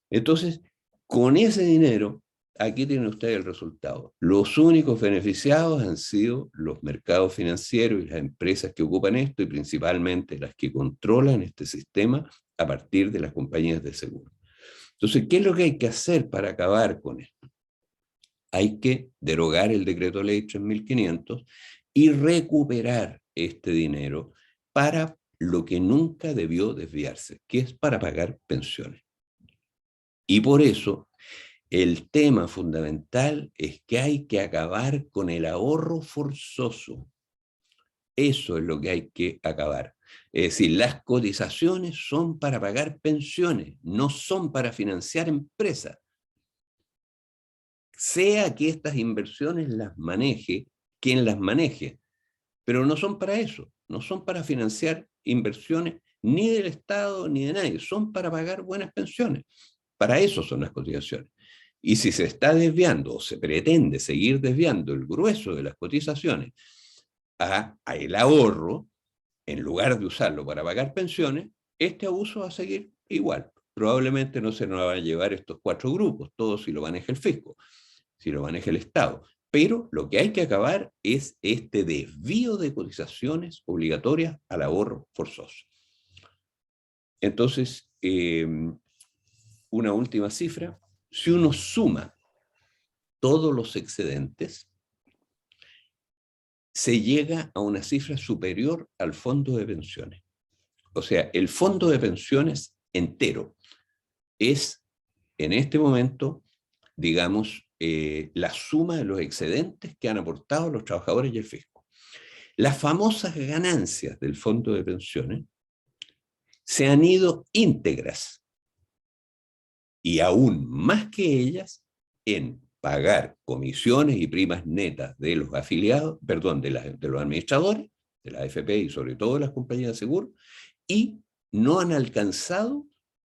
Entonces, con ese dinero, aquí tiene usted el resultado. Los únicos beneficiados han sido los mercados financieros y las empresas que ocupan esto, y principalmente las que controlan este sistema a partir de las compañías de seguro. Entonces, ¿qué es lo que hay que hacer para acabar con esto? Hay que derogar el decreto ley 3.500 y recuperar este dinero para lo que nunca debió desviarse, que es para pagar pensiones. Y por eso, el tema fundamental es que hay que acabar con el ahorro forzoso. Eso es lo que hay que acabar. Es decir, las cotizaciones son para pagar pensiones, no son para financiar empresas. sea que estas inversiones las maneje quien las maneje, pero no son para eso, no son para financiar inversiones ni del Estado ni de nadie, son para pagar buenas pensiones. Para eso son las cotizaciones. Y si se está desviando o se pretende seguir desviando el grueso de las cotizaciones a el ahorro, en lugar de usarlo para pagar pensiones, este abuso va a seguir igual. Probablemente no se nos van a llevar estos 4 grupos, todos si lo maneja el fisco, si lo maneja el Estado. Pero lo que hay que acabar es este desvío de cotizaciones obligatorias al ahorro forzoso. Entonces, una última cifra. Si uno suma todos los excedentes, se llega a una cifra superior al fondo de pensiones. O sea, el fondo de pensiones entero es, en este momento, digamos, la suma de los excedentes que han aportado los trabajadores y el fisco. Las famosas ganancias del fondo de pensiones se han ido íntegras, y aún más que ellas, en pagar comisiones y primas netas de los afiliados, perdón, de los administradores, de la AFP y sobre todo de las compañías de seguro, y no han alcanzado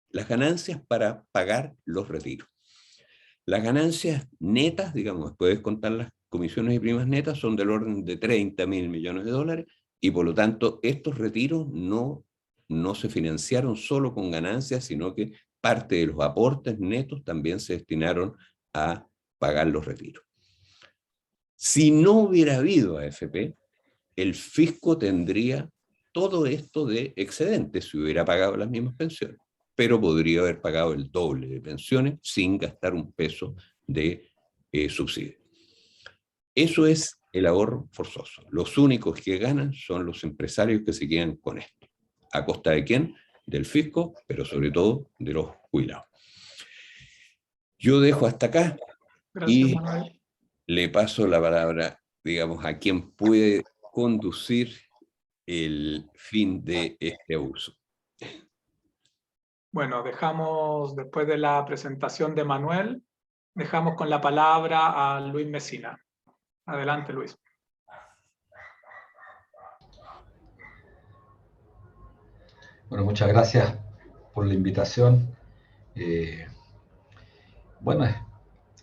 las ganancias para pagar los retiros. Las ganancias netas, digamos, después de descontar las comisiones y primas netas, son del orden de 30.000 millones de dólares, y por lo tanto estos retiros no se financiaron solo con ganancias, sino que parte de los aportes netos también se destinaron a pagar los retiros. Si no hubiera habido AFP, el fisco tendría todo esto de excedentes si hubiera pagado las mismas pensiones, pero podría haber pagado el doble de pensiones sin gastar un peso de subsidio. Eso es el ahorro forzoso. Los únicos que ganan son los empresarios que se quedan con esto. ¿A costa de quién? Del fisco, pero sobre todo de los jubilados. Yo dejo hasta acá. Gracias, y Manuel. Le paso la palabra, digamos, a quien puede conducir el fin de este abuso. Bueno, dejamos, después de la presentación de Manuel, dejamos con la palabra a Luis Mesina. Adelante, Luis. Bueno, muchas gracias por la invitación. Bueno,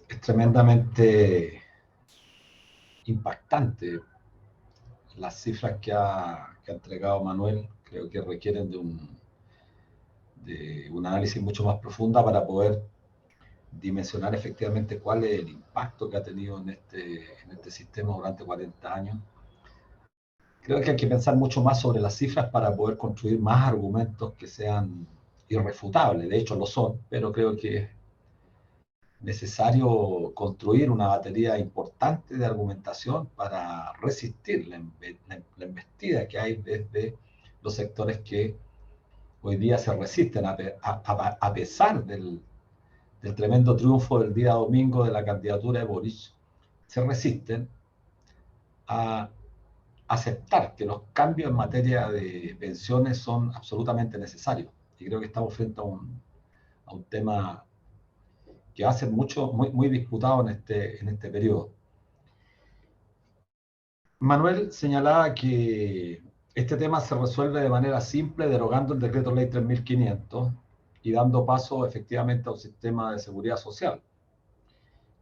es tremendamente impactante las cifras que ha entregado Manuel. Creo que requieren de un análisis mucho más profundo para poder dimensionar efectivamente cuál es el impacto que ha tenido en este sistema durante 40 años. Creo que hay que pensar mucho más sobre las cifras para poder construir más argumentos que sean irrefutables. De hecho lo son, pero creo que es necesario construir una batería importante de argumentación para resistir la embestida que hay desde los sectores que hoy día se resisten a pesar del tremendo triunfo del día domingo de la candidatura de Boric, se resisten a aceptar que los cambios en materia de pensiones son absolutamente necesarios. Y creo que estamos frente a un tema que va a ser muy disputado en este periodo. Manuel señalaba que este tema se resuelve de manera simple derogando el decreto ley 3500 y dando paso efectivamente a un sistema de seguridad social,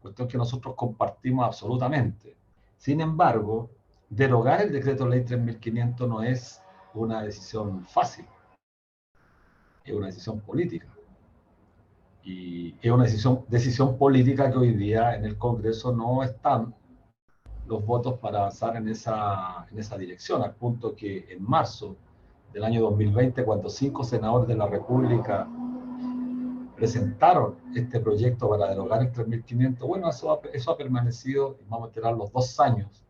cuestión que nosotros compartimos absolutamente. Sin embargo, derogar el decreto ley 3500 no es una decisión fácil, es una decisión política. Y es una decisión política que hoy día en el Congreso no están los votos para avanzar en esa dirección, al punto que en marzo del año 2020, cuando 5 senadores de la República presentaron este proyecto para derogar el 3500, bueno, eso ha permanecido, y vamos a esperar los 2 años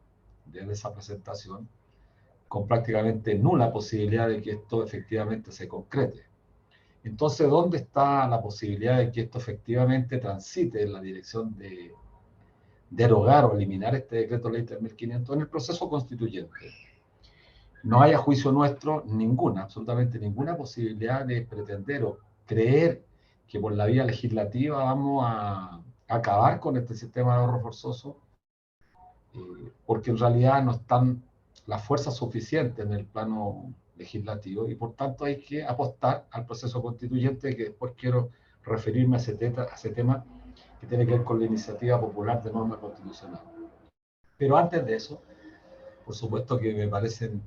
desde esa presentación, con prácticamente nula posibilidad de que esto efectivamente se concrete. Entonces, ¿dónde está la posibilidad de que esto efectivamente transite en la dirección de derogar o eliminar este decreto ley 3500 en el proceso constituyente? No hay a juicio nuestro absolutamente ninguna posibilidad de pretender o creer que por la vía legislativa vamos a acabar con este sistema de ahorro forzoso, porque en realidad no están las fuerzas suficientes en el plano legislativo y por tanto hay que apostar al proceso constituyente, que después quiero referirme a ese tema que tiene que ver con la iniciativa popular de norma constitucional. Pero antes de eso, por supuesto que me parecen,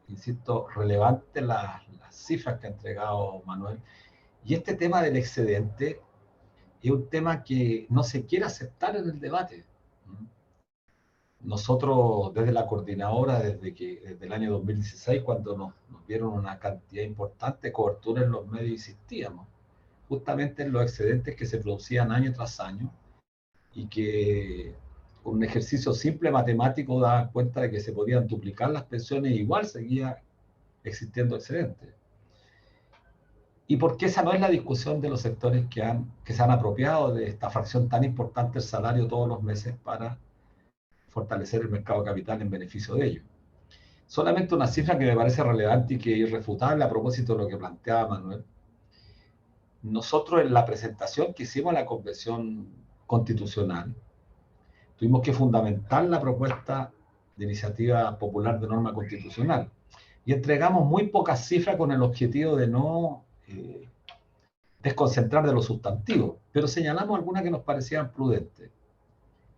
insisto, relevantes las cifras que ha entregado Manuel. Y este tema del excedente es un tema que no se quiere aceptar en el debate. Nosotros desde la coordinadora, desde el año 2016, cuando nos dieron una cantidad importante de cobertura en los medios, insistíamos justamente en los excedentes que se producían año tras año y que con un ejercicio simple matemático daban cuenta de que se podían duplicar las pensiones y igual seguía existiendo excedente. Y porque esa no es la discusión de los sectores que se han apropiado de esta fracción tan importante del salario todos los meses para fortalecer el mercado de capital en beneficio de ellos. Solamente una cifra que me parece relevante y que es irrefutable a propósito de lo que planteaba Manuel. Nosotros en la presentación que hicimos a la Convención Constitucional, tuvimos que fundamentar la propuesta de iniciativa popular de norma constitucional y entregamos muy pocas cifras con el objetivo de no desconcentrar de lo sustantivo, pero señalamos algunas que nos parecían prudentes,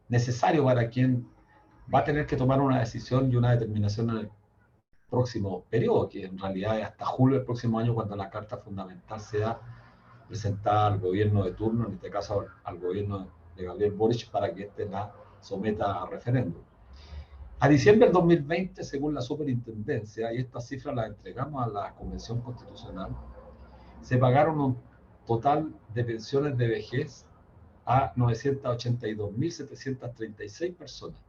necesario para quien va a tener que tomar una decisión y una determinación en el próximo periodo, que en realidad es hasta julio del próximo año, cuando la Carta Fundamental sea presentada al gobierno de turno, en este caso al gobierno de Gabriel Boric, para que éste la someta a referéndum. A diciembre del 2020, según la superintendencia, y estas cifras las entregamos a la Convención Constitucional, se pagaron un total de pensiones de vejez a 982.736 personas.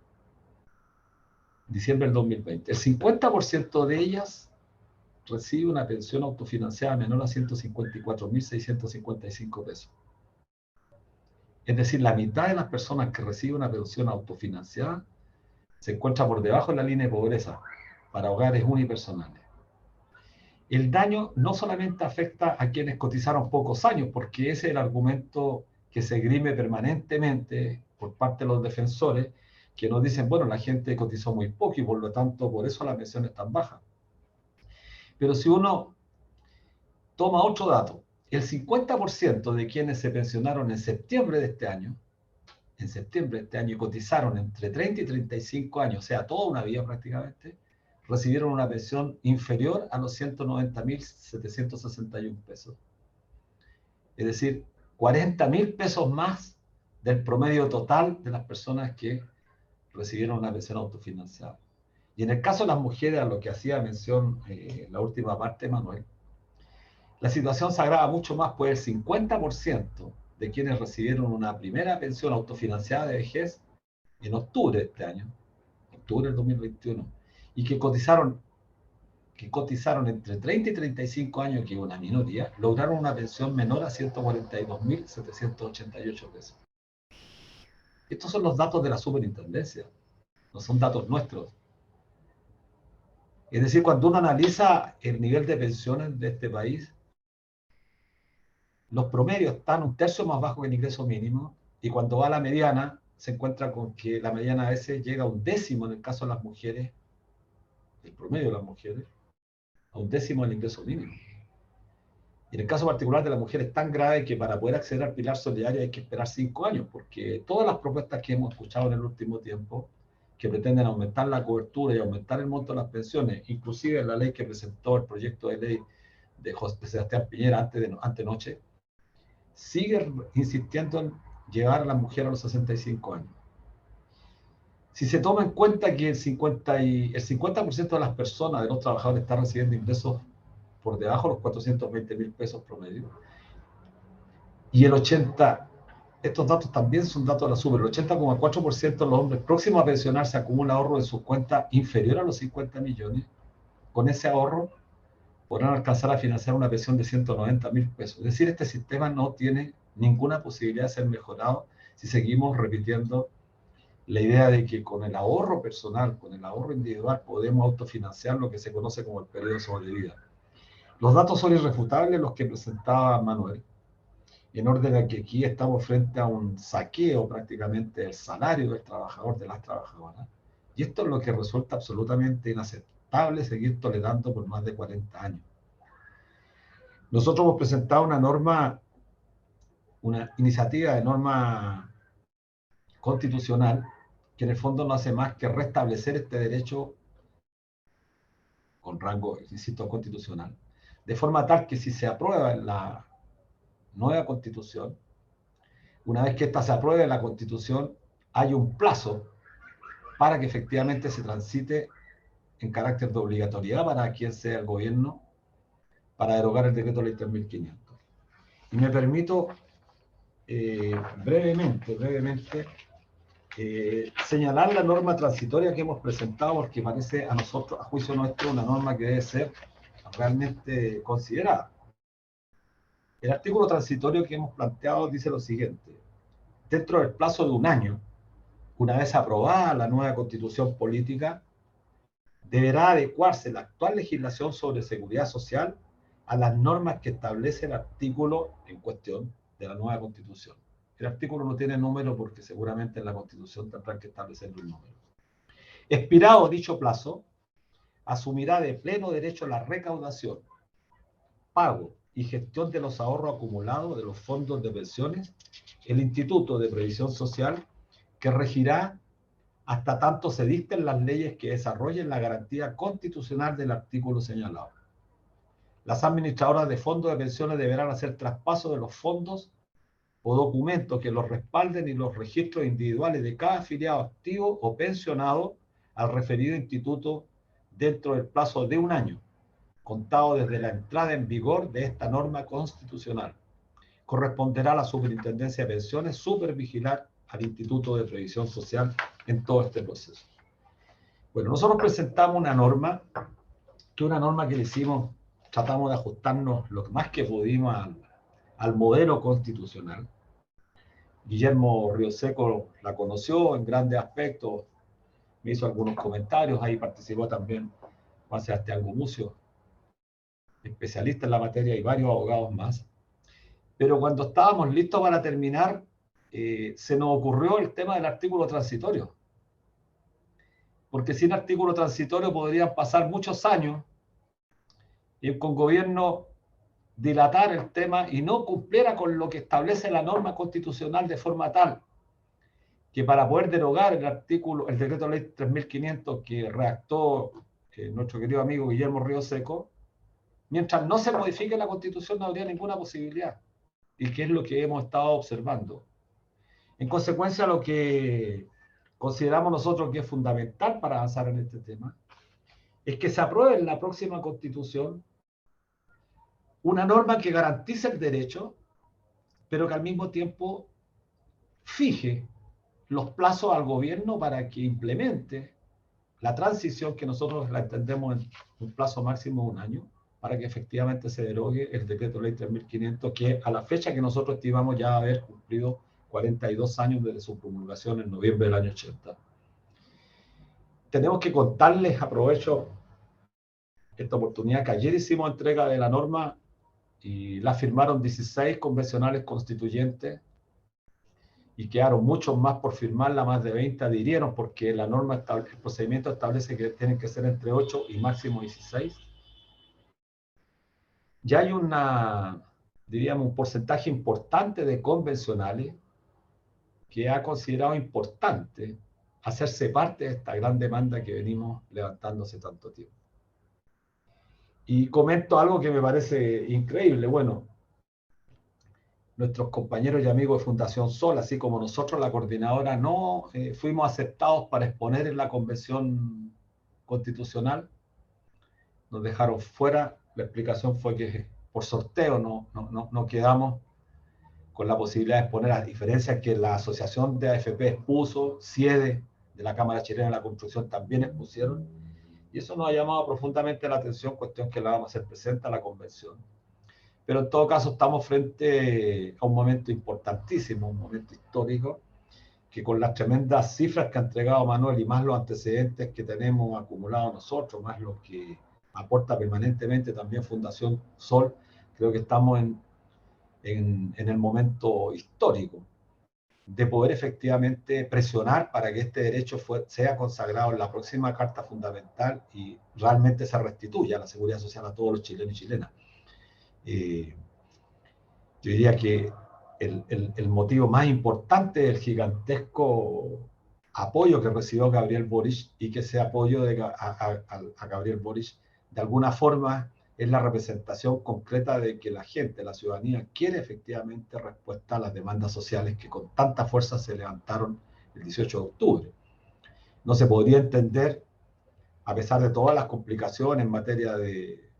Diciembre del 2020. El 50% de ellas recibe una pensión autofinanciada menor a 154.655 pesos. Es decir, la mitad de las personas que reciben una pensión autofinanciada se encuentra por debajo de la línea de pobreza para hogares unipersonales. El daño no solamente afecta a quienes cotizaron pocos años, porque ese es el argumento que se esgrime permanentemente por parte de los defensores, que nos dicen, bueno, la gente cotizó muy poco y por lo tanto por eso la pensión es tan baja. Pero si uno toma otro dato, el 50% de quienes se pensionaron en septiembre de este año, y cotizaron entre 30 y 35 años, o sea, toda una vida prácticamente, recibieron una pensión inferior a los 190.761 pesos. Es decir, 40.000 pesos más del promedio total de las personas que recibieron una pensión autofinanciada. Y en el caso de las mujeres, a lo que hacía mención la última parte, Manuel, la situación se agrava mucho más, pues el 50% de quienes recibieron una primera pensión autofinanciada de vejez en octubre de este año, octubre del 2021, y que cotizaron entre 30 y 35 años, que es una minoría, lograron una pensión menor a 142.788 pesos. Estos son los datos de la superintendencia, no son datos nuestros. Es decir, cuando uno analiza el nivel de pensiones de este país, los promedios están un tercio más bajo que el ingreso mínimo, y cuando va a la mediana, se encuentra con que la mediana a veces llega a un décimo en el caso de las mujeres, el promedio de las mujeres, a un décimo del ingreso mínimo. Y en el caso particular de la mujer es tan grave que para poder acceder al pilar solidario hay que esperar 5 años, porque todas las propuestas que hemos escuchado en el último tiempo, que pretenden aumentar la cobertura y aumentar el monto de las pensiones, inclusive la ley que presentó el proyecto de ley de Sebastián Piñera antenoche, sigue insistiendo en llevar a la mujer a los 65 años. Si se toma en cuenta que el 50% de las personas, de los trabajadores, están recibiendo ingresos por debajo de los 420.000 pesos promedio, y estos datos también son datos de la SUBE, el 80,4% de los hombres próximos a pensionarse acumula ahorro en sus cuentas inferior a los 50 millones, con ese ahorro podrán alcanzar a financiar una pensión de 190.000 pesos. Es decir, este sistema no tiene ninguna posibilidad de ser mejorado si seguimos repitiendo la idea de que con el ahorro personal, con el ahorro individual, podemos autofinanciar lo que se conoce como el periodo de sobrevida. Los datos son irrefutables, los que presentaba Manuel. en orden a que aquí estamos frente a un saqueo prácticamente del salario del trabajador, de las trabajadoras. Y esto es lo que resulta absolutamente inaceptable seguir tolerando por más de 40 años. Nosotros hemos presentado una norma, una iniciativa de norma constitucional que en el fondo no hace más que restablecer este derecho con rango, insisto, constitucional, de forma tal que si se aprueba la nueva constitución, una vez que ésta se apruebe en la constitución, hay un plazo para que efectivamente se transite en carácter de obligatoriedad para quien sea el gobierno para derogar el decreto ley 3500. Y me permito brevemente señalar la norma transitoria que hemos presentado, porque parece a nosotros, a juicio nuestro, una norma que debe ser realmente considerada. El artículo transitorio que hemos planteado dice lo siguiente: dentro del plazo de un año, una vez aprobada la nueva constitución política, deberá adecuarse la actual legislación sobre seguridad social a las normas que establece el artículo en cuestión de la nueva constitución. El artículo no tiene número porque seguramente en la constitución tendrán que establecerle un número. Expirado dicho plazo, asumirá de pleno derecho la recaudación, pago y gestión de los ahorros acumulados de los fondos de pensiones el Instituto de Previsión Social, que regirá hasta tanto se dicten las leyes que desarrollen la garantía constitucional del artículo señalado. Las administradoras de fondos de pensiones deberán hacer traspaso de los fondos o documentos que los respalden y los registros individuales de cada afiliado activo o pensionado al referido instituto dentro del plazo de un año, contado desde la entrada en vigor de esta norma constitucional. Corresponderá a la Superintendencia de Pensiones supervigilar al Instituto de Previsión Social en todo este proceso. Bueno, nosotros presentamos una norma que le hicimos, tratamos de ajustarnos lo más que pudimos al modelo constitucional. Guillermo Rioseco la conoció en grandes aspectos, me hizo algunos comentarios, ahí participó también Juan Sebastián Gumucio, especialista en la materia, y varios abogados más. Pero cuando estábamos listos para terminar, se nos ocurrió el tema del artículo transitorio. Porque sin artículo transitorio podrían pasar muchos años y con gobierno dilatar el tema y no cumpliera con lo que establece la norma constitucional, de forma tal que para poder derogar el decreto ley 3500 que redactó nuestro querido amigo Guillermo Rioseco, mientras no se modifique la constitución no habría ninguna posibilidad, y que es lo que hemos estado observando. En consecuencia, lo que consideramos nosotros que es fundamental para avanzar en este tema es que se apruebe en la próxima constitución una norma que garantice el derecho, pero que al mismo tiempo fije los plazos al gobierno para que implemente la transición, que nosotros la entendemos en un plazo máximo de un año, para que efectivamente se derogue el decreto ley 3500, que a la fecha que nosotros estimamos ya haber cumplido 42 años desde su promulgación en noviembre del año 80. Tenemos que contarles, aprovecho esta oportunidad, que ayer hicimos entrega de la norma y la firmaron 16 convencionales constituyentes y quedaron muchos más por firmarla, más de 20 adhirieron, porque la norma, el procedimiento establece que tienen que ser entre 8 y máximo 16. Ya hay diríamos, un porcentaje importante de convencionales que ha considerado importante hacerse parte de esta gran demanda que venimos levantando hace tanto tiempo. Y comento algo que me parece increíble. Bueno, nuestros compañeros y amigos de Fundación Sol, así como nosotros, la coordinadora, no fuimos aceptados para exponer en la Convención Constitucional. Nos dejaron fuera. La explicación fue que por sorteo no quedamos con la posibilidad de exponer, a diferencia que la Asociación de AFP expuso, CIEDE de la Cámara Chilena de la Construcción también expusieron, y eso nos ha llamado profundamente la atención, cuestión que la vamos a hacer presente a la convención. Pero en todo caso estamos frente a un momento importantísimo, un momento histórico, que con las tremendas cifras que ha entregado Manuel y más los antecedentes que tenemos acumulados nosotros, más los que aporta permanentemente también Fundación Sol, creo que estamos en en el momento histórico, de poder efectivamente presionar para que este derecho sea consagrado en la próxima Carta Fundamental y realmente se restituya la seguridad social a todos los chilenos y chilenas. Yo diría que el motivo más importante del gigantesco apoyo que recibió Gabriel Boric, y que ese apoyo a Gabriel Boric de alguna forma es la representación concreta de que la gente, la ciudadanía, quiere efectivamente respuesta a las demandas sociales que con tanta fuerza se levantaron el 18 de octubre. No se podría entender, a pesar de todas las complicaciones en materia de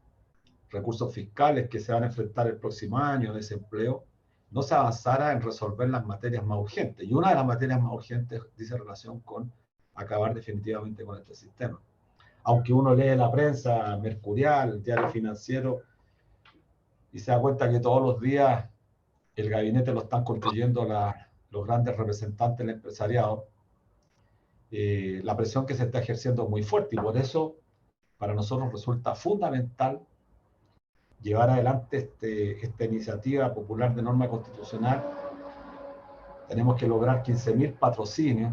recursos fiscales que se van a enfrentar el próximo año, desempleo, no se avanzara en resolver las materias más urgentes. Y una de las materias más urgentes dice relación con acabar definitivamente con este sistema. Aunque uno lee la prensa mercurial, el diario financiero, y se da cuenta que todos los días el gabinete lo están construyendo los grandes representantes del empresariado, la presión que se está ejerciendo es muy fuerte, y por eso para nosotros resulta fundamental llevar adelante esta iniciativa popular de norma constitucional. Tenemos que lograr 15.000 patrocinios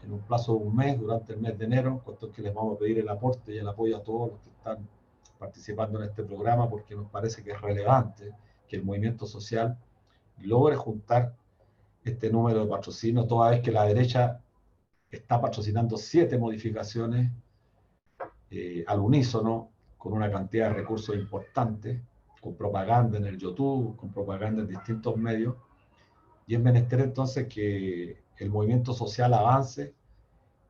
en un plazo de un mes, durante el mes de enero, con esto que les vamos a pedir el aporte y el apoyo a todos los que están participando en este programa, porque nos parece que es relevante que el movimiento social logre juntar este número de patrocinios, toda vez que la derecha está patrocinando 7 modificaciones al unísono, con una cantidad de recursos importantes, con propaganda en el YouTube, con propaganda en distintos medios, y es menester entonces que el movimiento social avance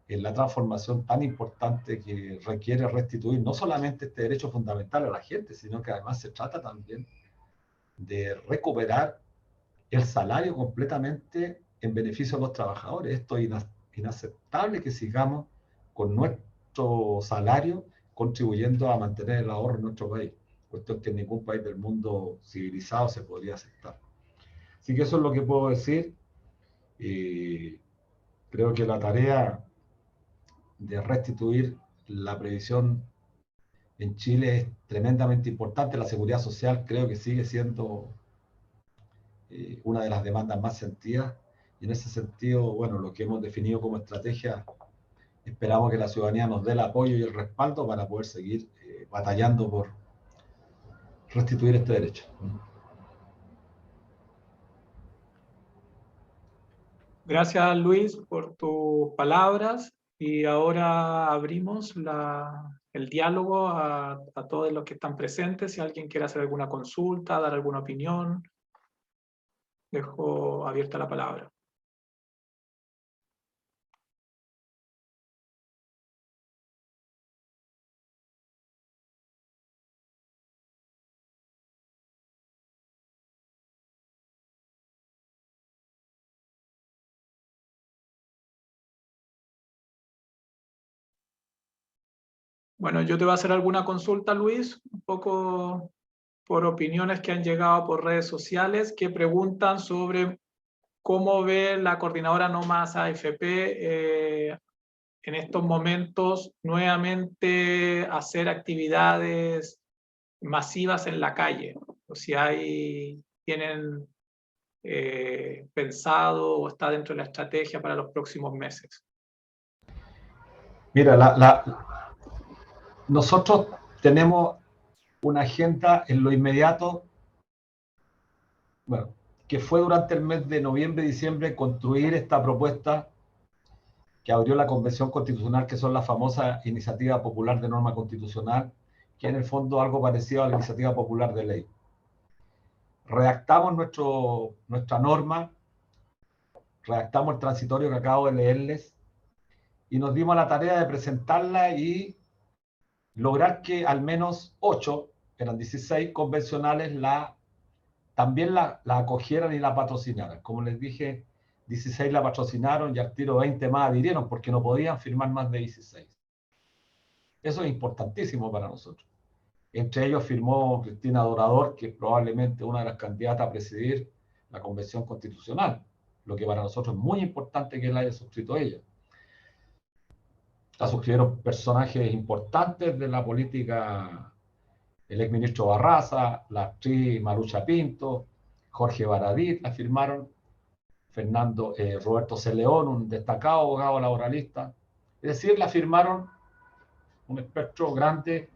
en la transformación tan importante que requiere restituir no solamente este derecho fundamental a la gente, sino que además se trata también de recuperar el salario completamente en beneficio de los trabajadores. Esto es inaceptable que sigamos con nuestro salario contribuyendo a mantener el ahorro en nuestro país, cuestión que en ningún país del mundo civilizado se podría aceptar. Así que eso es lo que puedo decir. Creo que la tarea de restituir la previsión en Chile es tremendamente importante. La seguridad social creo que sigue siendo una de las demandas más sentidas, y en ese sentido, bueno, lo que hemos definido como estrategia, esperamos que la ciudadanía nos dé el apoyo y el respaldo para poder seguir batallando por restituir este derecho. Gracias, Luis, por tus palabras, y ahora abrimos el diálogo a todos los que están presentes. Si alguien quiere hacer alguna consulta, dar alguna opinión, dejo abierta la palabra. Bueno, yo te voy a hacer alguna consulta, Luis, un poco por opiniones que han llegado por redes sociales, que preguntan sobre cómo ve la coordinadora No Más AFP en estos momentos nuevamente hacer actividades masivas en la calle, o si tienen pensado o está dentro de la estrategia para los próximos meses. Mira, nosotros tenemos una agenda en lo inmediato, bueno, que fue durante el mes de noviembre y diciembre construir esta propuesta que abrió la Convención Constitucional, que son la famosa Iniciativa Popular de Norma Constitucional, que en el fondo es algo parecido a la Iniciativa Popular de Ley. Redactamos nuestra norma, redactamos el transitorio que acabo de leerles, y nos dimos la tarea de presentarla y lograr que al menos 8, eran 16 convencionales, también la acogieran y la patrocinaran. Como les dije, 16 la patrocinaron y al tiro 20 más adhirieron, porque no podían firmar más de 16. Eso es importantísimo para nosotros. Entre ellos firmó Cristina Dorador, que es probablemente una de las candidatas a presidir la Convención Constitucional, lo que para nosotros es muy importante que la haya suscrito ella. La suscribieron personajes importantes de la política, el exministro Barraza, la actriz Malucha Pinto, Jorge Baradit la firmaron, Roberto C. León, un destacado abogado laboralista. Es decir, la firmaron un espectro grande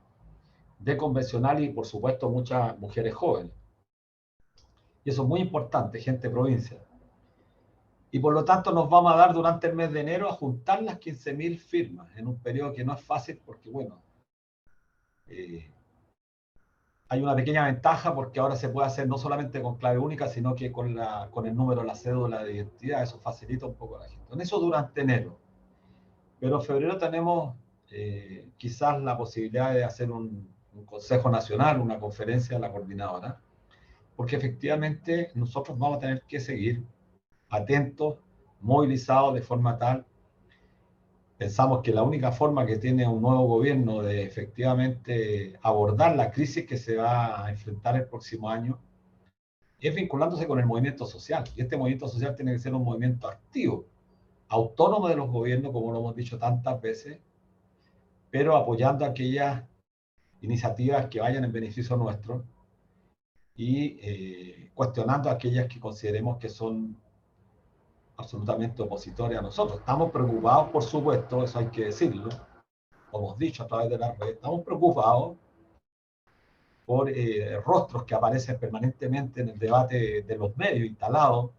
de convencional y, por supuesto, muchas mujeres jóvenes. Y eso es muy importante, gente de provincia. Y por lo tanto nos vamos a dar durante el mes de enero a juntar las 15.000 firmas en un periodo que no es fácil porque, bueno, hay una pequeña ventaja porque ahora se puede hacer no solamente con clave única, sino que con el número de la cédula de identidad. Eso facilita un poco a la gente. En eso durante enero. Pero en febrero tenemos quizás la posibilidad de hacer un Consejo Nacional, una conferencia de la coordinadora, porque efectivamente nosotros vamos a tener que seguir atentos, movilizados de forma tal. Pensamos que la única forma que tiene un nuevo gobierno de efectivamente abordar la crisis que se va a enfrentar el próximo año es vinculándose con el movimiento social. Y este movimiento social tiene que ser un movimiento activo, autónomo de los gobiernos, como lo hemos dicho tantas veces, pero apoyando aquellas iniciativas que vayan en beneficio nuestro y cuestionando aquellas que consideremos que son absolutamente opositores a nosotros. Estamos preocupados, por supuesto, eso hay que decirlo, como hemos dicho a través de la red, estamos preocupados por rostros que aparecen permanentemente en el debate de los medios instalados,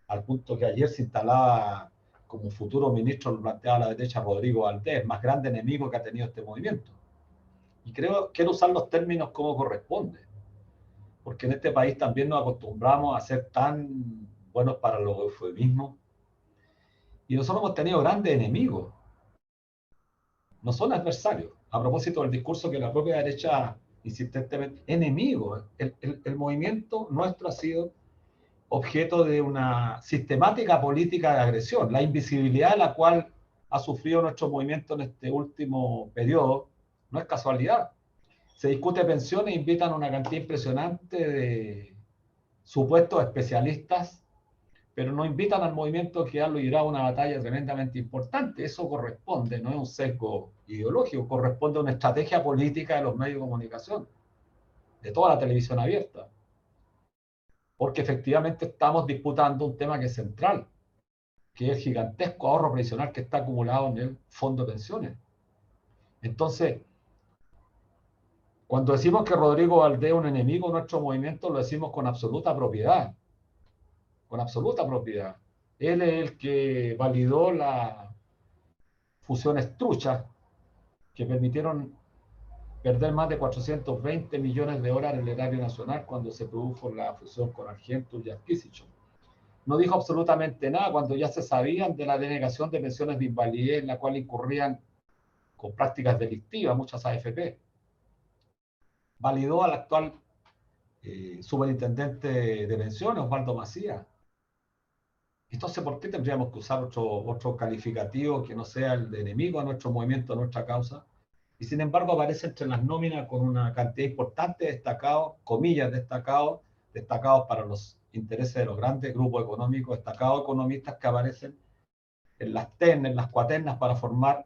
al punto que ayer se instalaba como futuro ministro, lo planteaba la derecha, Rodrigo Valdés, el más grande enemigo que ha tenido este movimiento. Y quiero usar los términos como corresponde, porque en este país también nos acostumbramos a ser tan buenos para los eufemismos, y nosotros hemos tenido grandes enemigos, no son adversarios. A propósito del discurso que la propia derecha insistentemente, enemigos. El movimiento nuestro ha sido objeto de una sistemática política de agresión. La invisibilidad de la cual ha sufrido nuestro movimiento en este último periodo no es casualidad. Se discute pensiones, invitan a una cantidad impresionante de supuestos especialistas, pero no invitan al movimiento que ha librado una batalla tremendamente importante. Eso corresponde, no es un sesgo ideológico, corresponde a una estrategia política de los medios de comunicación, de toda la televisión abierta. Porque efectivamente estamos disputando un tema que es central, que es el gigantesco ahorro previsional que está acumulado en el fondo de pensiones. Entonces, cuando decimos que Rodrigo Valdés es un enemigo de nuestro movimiento, lo decimos con absoluta propiedad. Con absoluta propiedad. Él es el que validó las fusiones truchas que permitieron perder más de 420 millones de horas en el erario nacional cuando se produjo la fusión con Argentum y Adquisition. No dijo absolutamente nada cuando ya se sabían de la denegación de pensiones de invalidez en la cual incurrían con prácticas delictivas muchas AFP. Validó al actual superintendente de pensiones, Osvaldo Macías. Entonces, ¿por qué tendríamos que usar otro calificativo que no sea el de enemigo a nuestro movimiento, a nuestra causa? Y sin embargo aparece entre las nóminas con una cantidad importante de destacados, comillas destacados para los intereses de los grandes grupos económicos, destacados economistas que aparecen en las ternas, en las cuaternas para formar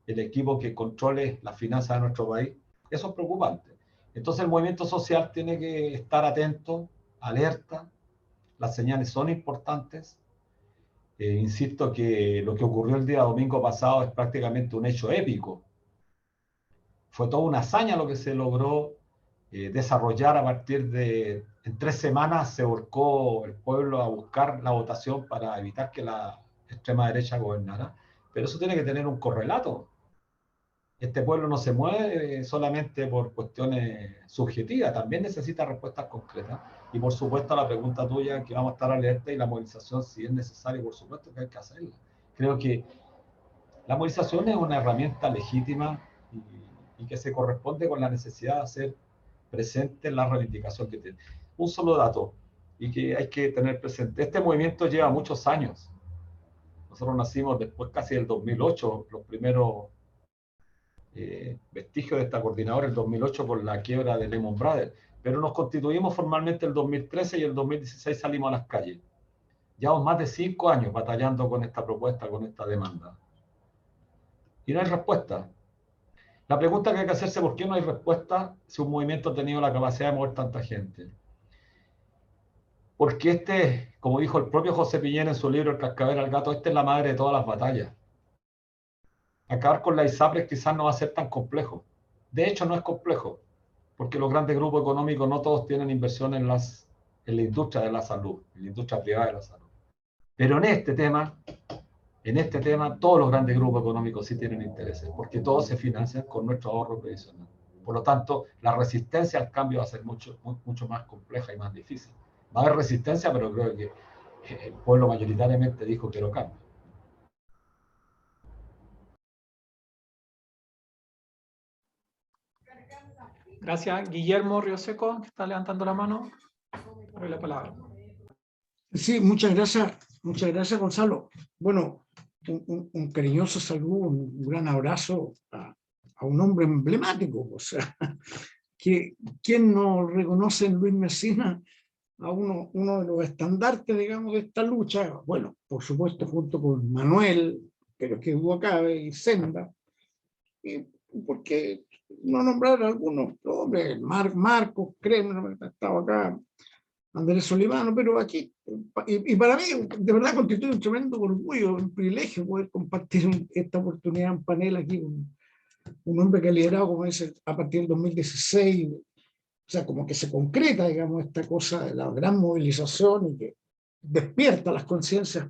el equipo que controle las finanzas de nuestro país. Eso es preocupante. Entonces el movimiento social tiene que estar atento, alerta, las señales son importantes. Insisto que lo que ocurrió el día domingo pasado es prácticamente un hecho épico. Fue toda una hazaña lo que se logró desarrollar a partir de... En 3 semanas se volcó el pueblo a buscar la votación para evitar que la extrema derecha gobernara. Pero eso tiene que tener un correlato. Este pueblo no se mueve solamente por cuestiones subjetivas, también necesita respuestas concretas. Y por supuesto la pregunta tuya, que vamos a estar alerta y la movilización, si es necesario, por supuesto que hay que hacerla. Creo que la movilización es una herramienta legítima y que se corresponde con la necesidad de hacer presente la reivindicación que tiene. Un solo dato, y que hay que tener presente. Este movimiento lleva muchos años. Nosotros nacimos después casi del 2008, los primeros vestigios de esta coordinadora, el 2008 por la quiebra de Lehman Brothers, pero nos constituimos formalmente el 2013 y el 2016 salimos a las calles. Llevamos más de 5 años batallando con esta propuesta, con esta demanda. Y no hay respuesta. La pregunta que hay que hacerse es ¿por qué no hay respuesta si un movimiento ha tenido la capacidad de mover tanta gente? Porque como dijo el propio José Piñera en su libro El cascabel al gato, esta es la madre de todas las batallas. Acabar con la ISAPRES quizás no va a ser tan complejo. De hecho, no es complejo, porque los grandes grupos económicos no todos tienen inversión en la industria de la salud, en la industria privada de la salud. Pero en este tema, todos los grandes grupos económicos sí tienen intereses, porque todos se financian con nuestro ahorro previsional. Por lo tanto, la resistencia al cambio va a ser mucho más compleja y más difícil. Va a haber resistencia, pero creo que el pueblo mayoritariamente dijo que lo cambie. Gracias. Guillermo Rioseco, que está levantando la mano. Doy la palabra. Sí, muchas gracias Gonzalo. Bueno, un cariñoso saludo, un gran abrazo a un hombre emblemático, o sea, ¿quién no reconoce en Luis Mesina a uno de los estandartes, digamos, de esta lucha? Bueno, por supuesto, junto con Manuel, pero que hubo acá, y Senda, y porque no nombrar a algunos hombres, Marcos, Kremer, estaba acá, Andrés Solivano, pero aquí, y para mí, de verdad, constituye un tremendo orgullo, un privilegio poder compartir esta oportunidad en panel aquí con un hombre que ha liderado, como dice, a partir del 2016, o sea, como que se concreta, digamos, esta cosa de la gran movilización y que despierta las conciencias.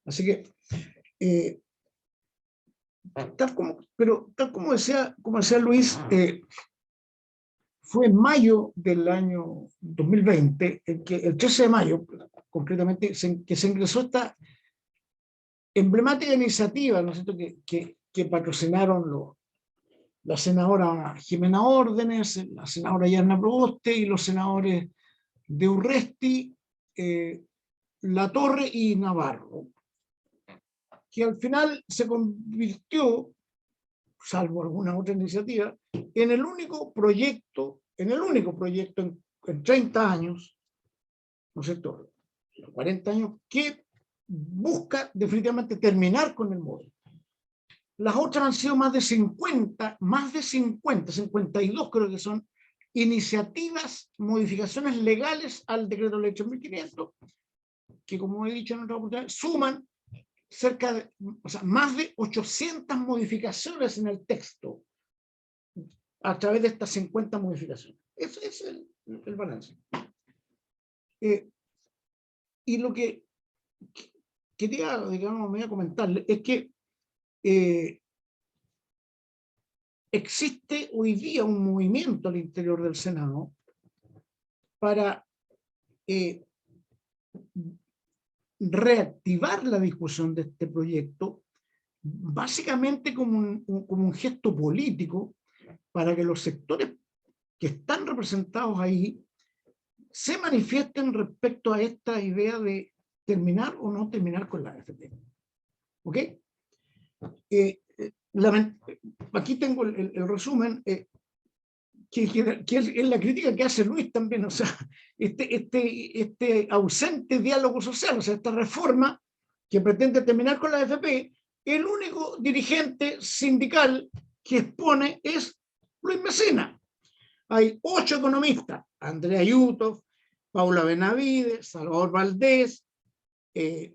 Así que, tal como decía Luis, fue en mayo del año 2020, el 13 de mayo, concretamente, que se ingresó esta emblemática iniciativa, ¿no es cierto?, que patrocinaron la senadora Jimena Órdenes, la senadora Yarna Proboste y los senadores de Urresti, Latorre y Navarro, que al final se convirtió, salvo alguna otra iniciativa, en el único proyecto en 30 años, ¿no es cierto?, 40 años, que busca definitivamente terminar con el modelo. Las otras han sido más de 50, 52 creo que son, iniciativas, modificaciones legales al decreto ley 8.500, que como he dicho en otra oportunidad, suman más de 800 modificaciones en el texto a través de estas 50 modificaciones. Ese es el balance. Y lo que quería, digamos, me voy a comentarle, es que existe hoy día un movimiento al interior del Senado para reactivar la discusión de este proyecto, básicamente como un gesto político para que los sectores que están representados ahí se manifiesten respecto a esta idea de terminar o no terminar con la AFP. ¿Ok? Aquí tengo el resumen, que es la crítica que hace Luis también, o sea, este ausente diálogo social, o sea, esta reforma que pretende terminar con la AFP, el único dirigente sindical que expone es Luis Mesina. Hay 8 economistas: Andrea Ayuto, Paula Benavides, Salvador Valdés,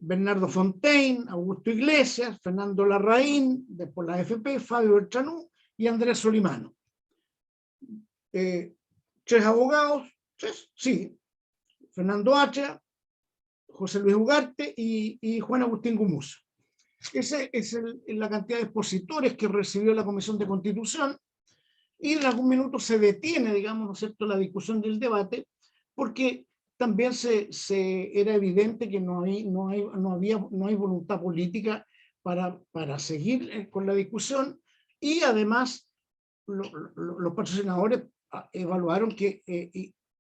Bernardo Fontaine, Augusto Iglesias, Fernando Larraín, después la AFP, Fabio Beltranú y Andrés Solimano. 3 abogados, sí, Fernando Hacha, José Luis Ugarte y Juan Agustín Gumuzo. Esa es la cantidad de expositores que recibió la Comisión de Constitución, y en algún minuto se detiene, digamos, ¿no es cierto?, la discusión del debate, porque también era evidente que no hay voluntad política para seguir con la discusión, y además los patrocinadores evaluaron que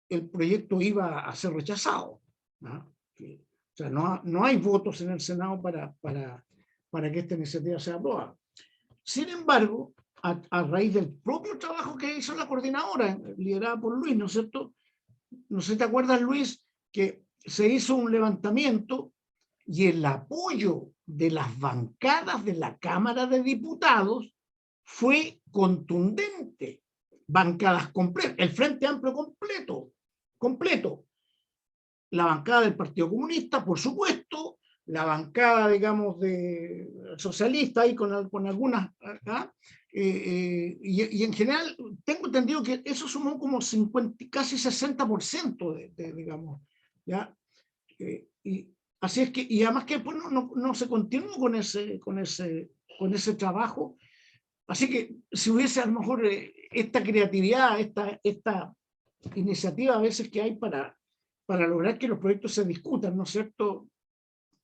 el proyecto iba a ser rechazado, ¿no? O sea, no hay votos en el Senado para que esta iniciativa sea aprobada. Sin embargo, a raíz del propio trabajo que hizo la coordinadora, liderada por Luis, ¿no es cierto? No sé si te acuerdas, Luis, que se hizo un levantamiento y el apoyo de las bancadas de la Cámara de Diputados fue contundente. Bancadas completas, el Frente Amplio completo. la bancada del Partido Comunista, por supuesto, la bancada, digamos, de socialista, ahí con algunas acá, y en general tengo entendido que eso sumó como 50, casi 60% digamos, ¿ya? Y así es que, y además que después no se continuó con ese trabajo. Así que si hubiese a lo mejor esta creatividad, esta iniciativa a veces que hay para lograr que los proyectos se discutan, ¿no es cierto?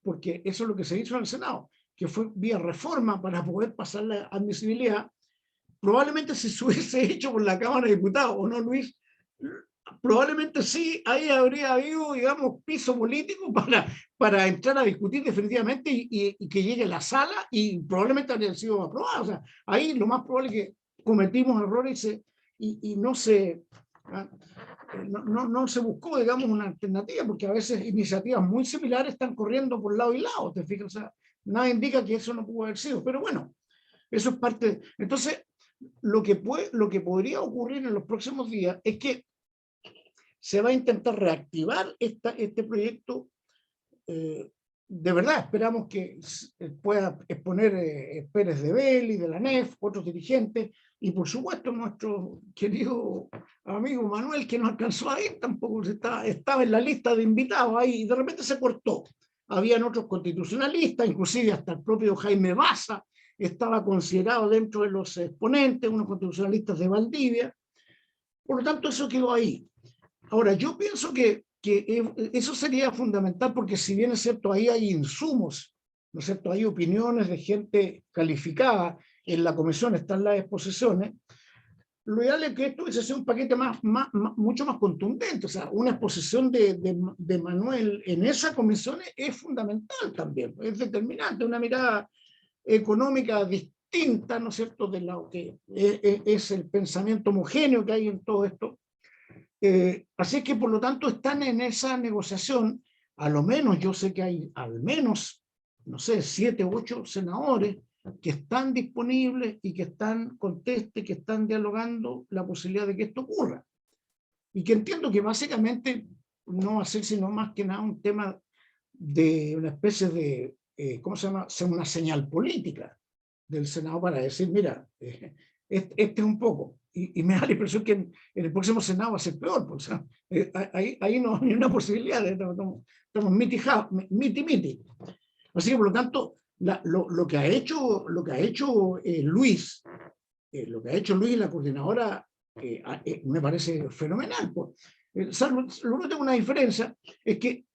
Porque eso es lo que se hizo en el Senado, que fue vía reforma para poder pasar la admisibilidad. Probablemente si se hubiese hecho por la Cámara de Diputados, ¿o no, Luis? Probablemente sí, ahí habría habido, digamos, piso político para entrar a discutir definitivamente y que llegue a la sala y probablemente habrían sido aprobados. O sea, ahí lo más probable es que cometimos errores y no se buscó, digamos, una alternativa, porque a veces iniciativas muy similares están corriendo por lado y lado, ¿te fijas? O sea, nada indica que eso no pudo haber sido, pero bueno, eso es parte. Entonces, lo que podría ocurrir en los próximos días es que se va a intentar reactivar este proyecto. De verdad, esperamos que pueda exponer Pérez de Belli, de la NEF, otros dirigentes, y por supuesto nuestro querido amigo Manuel, que no alcanzó a ir tampoco, estaba en la lista de invitados ahí, y de repente se cortó. Habían otros constitucionalistas, inclusive hasta el propio Jaime Baza estaba considerado dentro de los exponentes, unos constitucionalistas de Valdivia. Por lo tanto, eso quedó ahí. Ahora, yo pienso que eso sería fundamental, porque si bien es cierto, ahí hay insumos, ¿no es cierto? Hay opiniones de gente calificada en la comisión, están las exposiciones. Lo ideal es que esto hubiese sido un paquete mucho más contundente. O sea, una exposición de Manuel en esa comisión es fundamental también, es determinante, una mirada económica distinta, ¿no es cierto?, de lo que es el pensamiento homogéneo que hay en todo esto. Así que, por lo tanto, están en esa negociación. A lo menos yo sé que hay al menos, no sé, 7 u 8 senadores que están disponibles y que están que están dialogando la posibilidad de que esto ocurra. Y que entiendo que básicamente no va a ser sino más que nada un tema de una especie de, ¿cómo se llama? Una señal política del Senado para decir, mira, este es un poco. Y me da la impresión que en el próximo Senado va a ser peor, porque, o sea, ahí no hay una posibilidad, estamos miti. Así que, por lo tanto, lo que ha hecho Luis, la coordinadora, me parece fenomenal. Solo tengo una diferencia, es que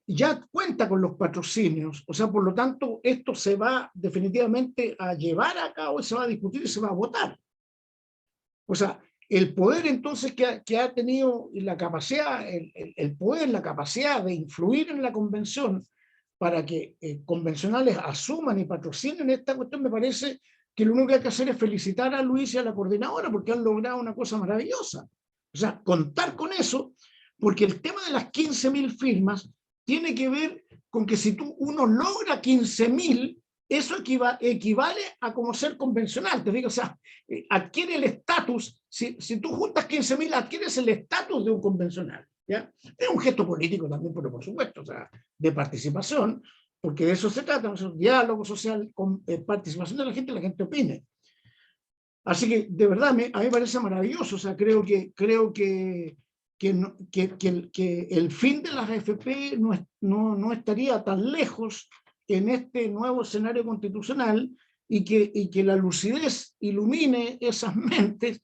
ya cuenta con los patrocinios, o sea, por lo tanto, esto se va definitivamente a llevar a cabo, se va a discutir y se va a votar. O sea, el poder entonces que ha tenido la capacidad, el poder, la capacidad de influir en la convención para que convencionales asuman y patrocinen esta cuestión, me parece que lo único que hay que hacer es felicitar a Luis y a la coordinadora porque han logrado una cosa maravillosa. O sea, contar con eso, porque el tema de las 15.000 firmas tiene que ver con que si uno logra 15.000, eso equivale a como ser convencional, te digo, o sea, adquiere el estatus, si tú juntas 15.000, adquieres el estatus de un convencional, ¿ya? Es un gesto político también, pero por supuesto, o sea, de participación, porque de eso se trata, ¿no? Es un diálogo social con participación de la gente opine. Así que, de verdad, a mí me parece maravilloso, o sea, creo que el fin de las AFP no estaría tan lejos en este nuevo escenario constitucional y que la lucidez ilumine esas mentes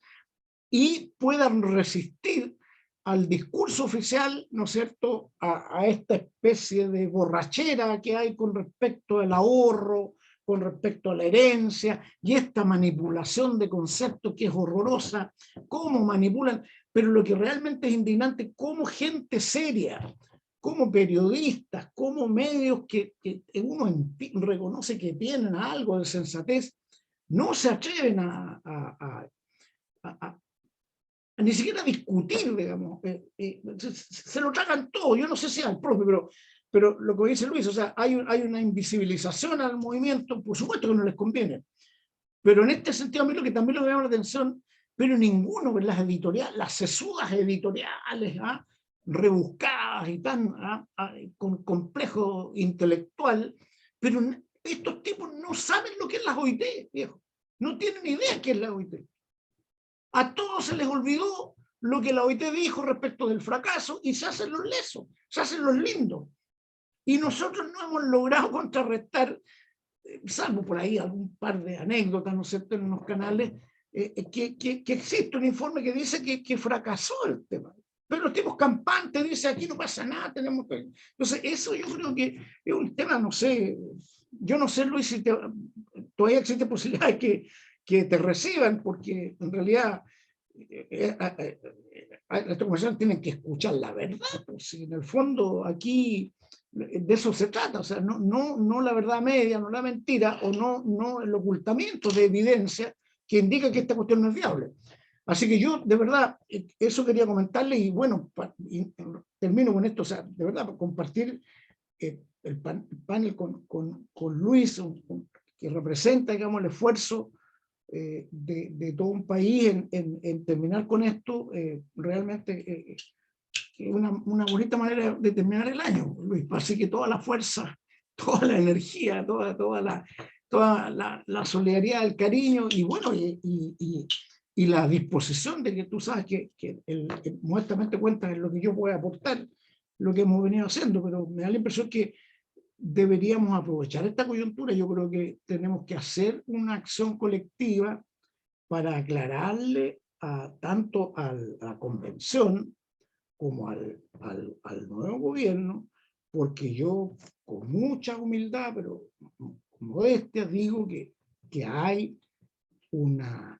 y puedan resistir al discurso oficial, ¿no es cierto?, a esta especie de borrachera que hay con respecto al ahorro, con respecto a la herencia, y esta manipulación de conceptos que es horrorosa, cómo manipulan, pero lo que realmente es indignante, cómo gente seria, como periodistas, como medios que uno reconoce que tienen algo de sensatez, no se atreven a ni siquiera discutir, digamos, se lo tragan todo. Yo no sé si al propio, pero lo que dice Luis, o sea, hay una invisibilización al movimiento, por supuesto que no les conviene, pero en este sentido a mí lo que también me llama la atención, pero ninguno de las editoriales, las sesudas editoriales, rebuscadas y tan con complejo intelectual, pero estos tipos no saben lo que es la OIT, viejo. No tienen idea qué es la OIT. A todos se les olvidó lo que la OIT dijo respecto del fracaso y se hacen los lesos, se hacen los lindos. Y nosotros no hemos logrado contrarrestar, salvo por ahí algún par de anécdotas, ¿no es cierto?, en unos canales, que existe un informe que dice que fracasó el tema. Pero los tipos campantes dicen, aquí no pasa nada, tenemos que... Entonces, eso yo creo que es un tema, no sé, yo no sé, Luis, si todavía existe posibilidad de que te reciban, porque en realidad las conversaciones tienen que escuchar la verdad, pues, si en el fondo aquí de eso se trata, o sea, no la verdad media, no la mentira, o no el ocultamiento de evidencia que indica que esta cuestión no es viable. Así que yo, de verdad, eso quería comentarle y bueno, termino con esto, o sea, de verdad, compartir el panel con Luis, que representa, digamos, el esfuerzo de todo un país en terminar con esto, realmente una bonita manera de terminar el año, Luis. Así que toda la fuerza, toda la energía, toda la solidaridad, el cariño y bueno, y la disposición de que tú sabes que modestamente cuentas en lo que yo puedo aportar, lo que hemos venido haciendo, pero me da la impresión que deberíamos aprovechar esta coyuntura. Yo creo que tenemos que hacer una acción colectiva para aclararle tanto a la convención como al nuevo gobierno, porque yo con mucha humildad, pero con modestia, digo que hay una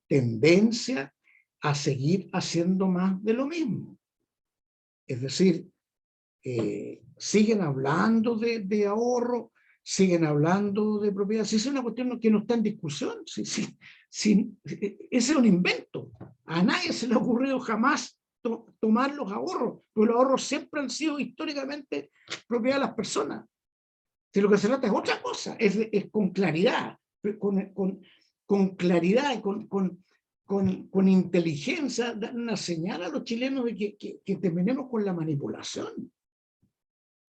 tendencia a seguir haciendo más de lo mismo. Es decir, siguen hablando de ahorro, siguen hablando de propiedad. Si es una cuestión que no está en discusión, ese es un invento. A nadie se le ha ocurrido jamás tomar los ahorros, porque los ahorros siempre han sido históricamente propiedad de las personas. Si lo que se trata es otra cosa, es con claridad, con claridad, con inteligencia, dar una señal a los chilenos de que terminemos con la manipulación.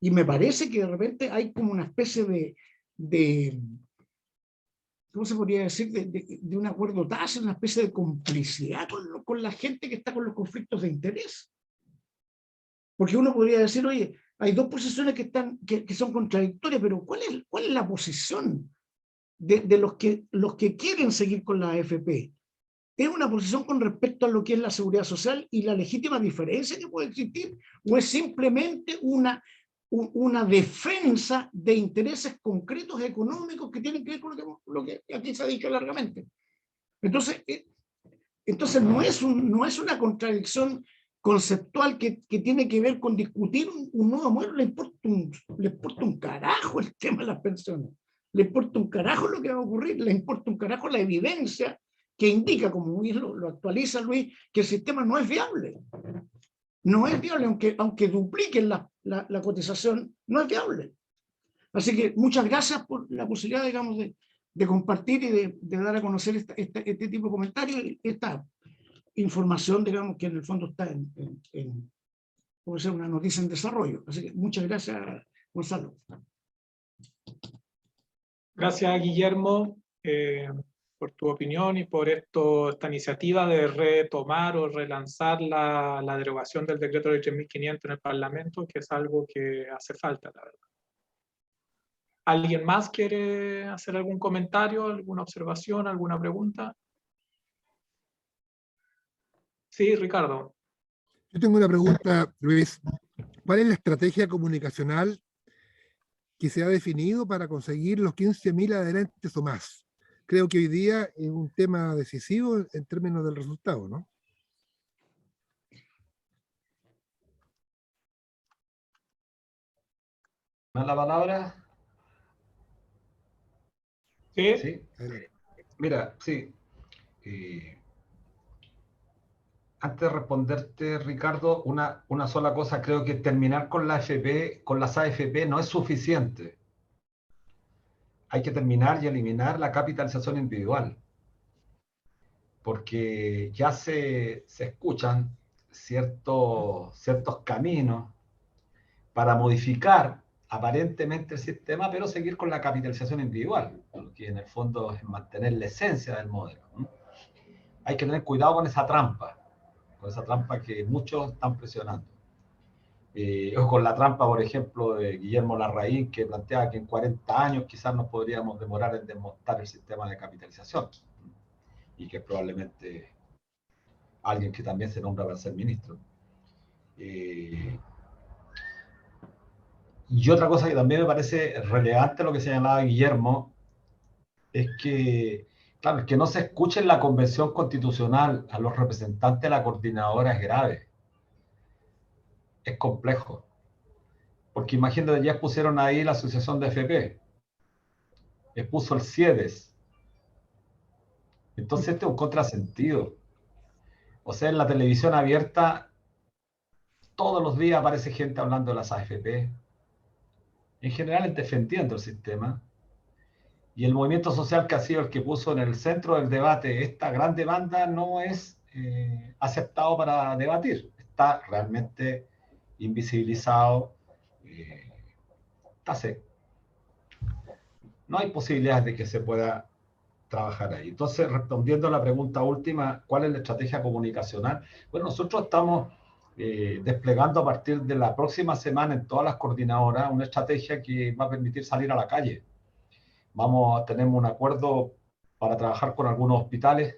Y me parece que de repente hay como una especie de ¿cómo se podría decir? De un acuerdo tácito, una especie de complicidad con la gente que está con los conflictos de interés. Porque uno podría decir, oye, hay dos posiciones que son contradictorias, pero ¿cuál es la posición de los que quieren seguir con la AFP? ¿Es una posición con respecto a lo que es la seguridad social y la legítima diferencia que puede existir? ¿O es simplemente una defensa de intereses concretos económicos que tienen que ver con lo que aquí se ha dicho largamente? Entonces no es una contradicción conceptual que tiene que ver con discutir un nuevo modelo. Le importa un carajo el tema de las pensiones. Le importa un carajo lo que va a ocurrir. Le importa un carajo la evidencia que indica, como bien lo actualiza Luis, que el sistema no es viable. No es viable, aunque dupliquen la cotización, no es viable. Así que muchas gracias por la posibilidad, digamos, de compartir y de dar a conocer este tipo de comentarios, esta información, digamos, que en el fondo está puede ser una noticia en desarrollo. Así que muchas gracias, Gonzalo. Gracias, Guillermo, por tu opinión y por esta iniciativa de retomar o relanzar la derogación del decreto de 3.500 en el Parlamento, que es algo que hace falta, la verdad. ¿Alguien más quiere hacer algún comentario, alguna observación, alguna pregunta? Sí, Ricardo. Yo tengo una pregunta, Luis. ¿Cuál es la estrategia comunicacional que se ha definido para conseguir los 15.000 adherentes o más? Creo que hoy día es un tema decisivo en términos del resultado, ¿no? ¿Me da la palabra? Sí. Sí. Mira, sí. Antes de responderte, Ricardo, una sola cosa. Creo que terminar con la AFP, con las AFP no es suficiente. Hay que terminar y eliminar la capitalización individual. Porque ya se escuchan ciertos caminos para modificar aparentemente el sistema, pero seguir con la capitalización individual, que en el fondo es mantener la esencia del modelo, ¿no? Hay que tener cuidado con esa trampa que muchos están presionando. O con la trampa, por ejemplo, de Guillermo Larraín, que planteaba que en 40 años quizás nos podríamos demorar en desmontar el sistema de capitalización, y que probablemente alguien que también se nombra para ser ministro. Y otra cosa que también me parece relevante lo que señalaba Guillermo, es que, claro, el que no se escuche en la Convención Constitucional a los representantes de la coordinadora es grave. Es complejo. Porque imagínate, ya pusieron ahí la Asociación de FP, expuso el CIEDES. Entonces este es un contrasentido. O sea, en la televisión abierta, todos los días aparece gente hablando de las AFP. En general es defendiendo el sistema. Y el movimiento social que ha sido el que puso en el centro del debate esta gran demanda no es aceptado para debatir. Está realmente invisibilizado. Está seco. No hay posibilidades de que se pueda trabajar ahí. Entonces, respondiendo a la pregunta última, ¿cuál es la estrategia comunicacional? Bueno, nosotros estamos desplegando a partir de la próxima semana en todas las coordinadoras una estrategia que va a permitir salir a la calle. Tenemos un acuerdo para trabajar con algunos hospitales,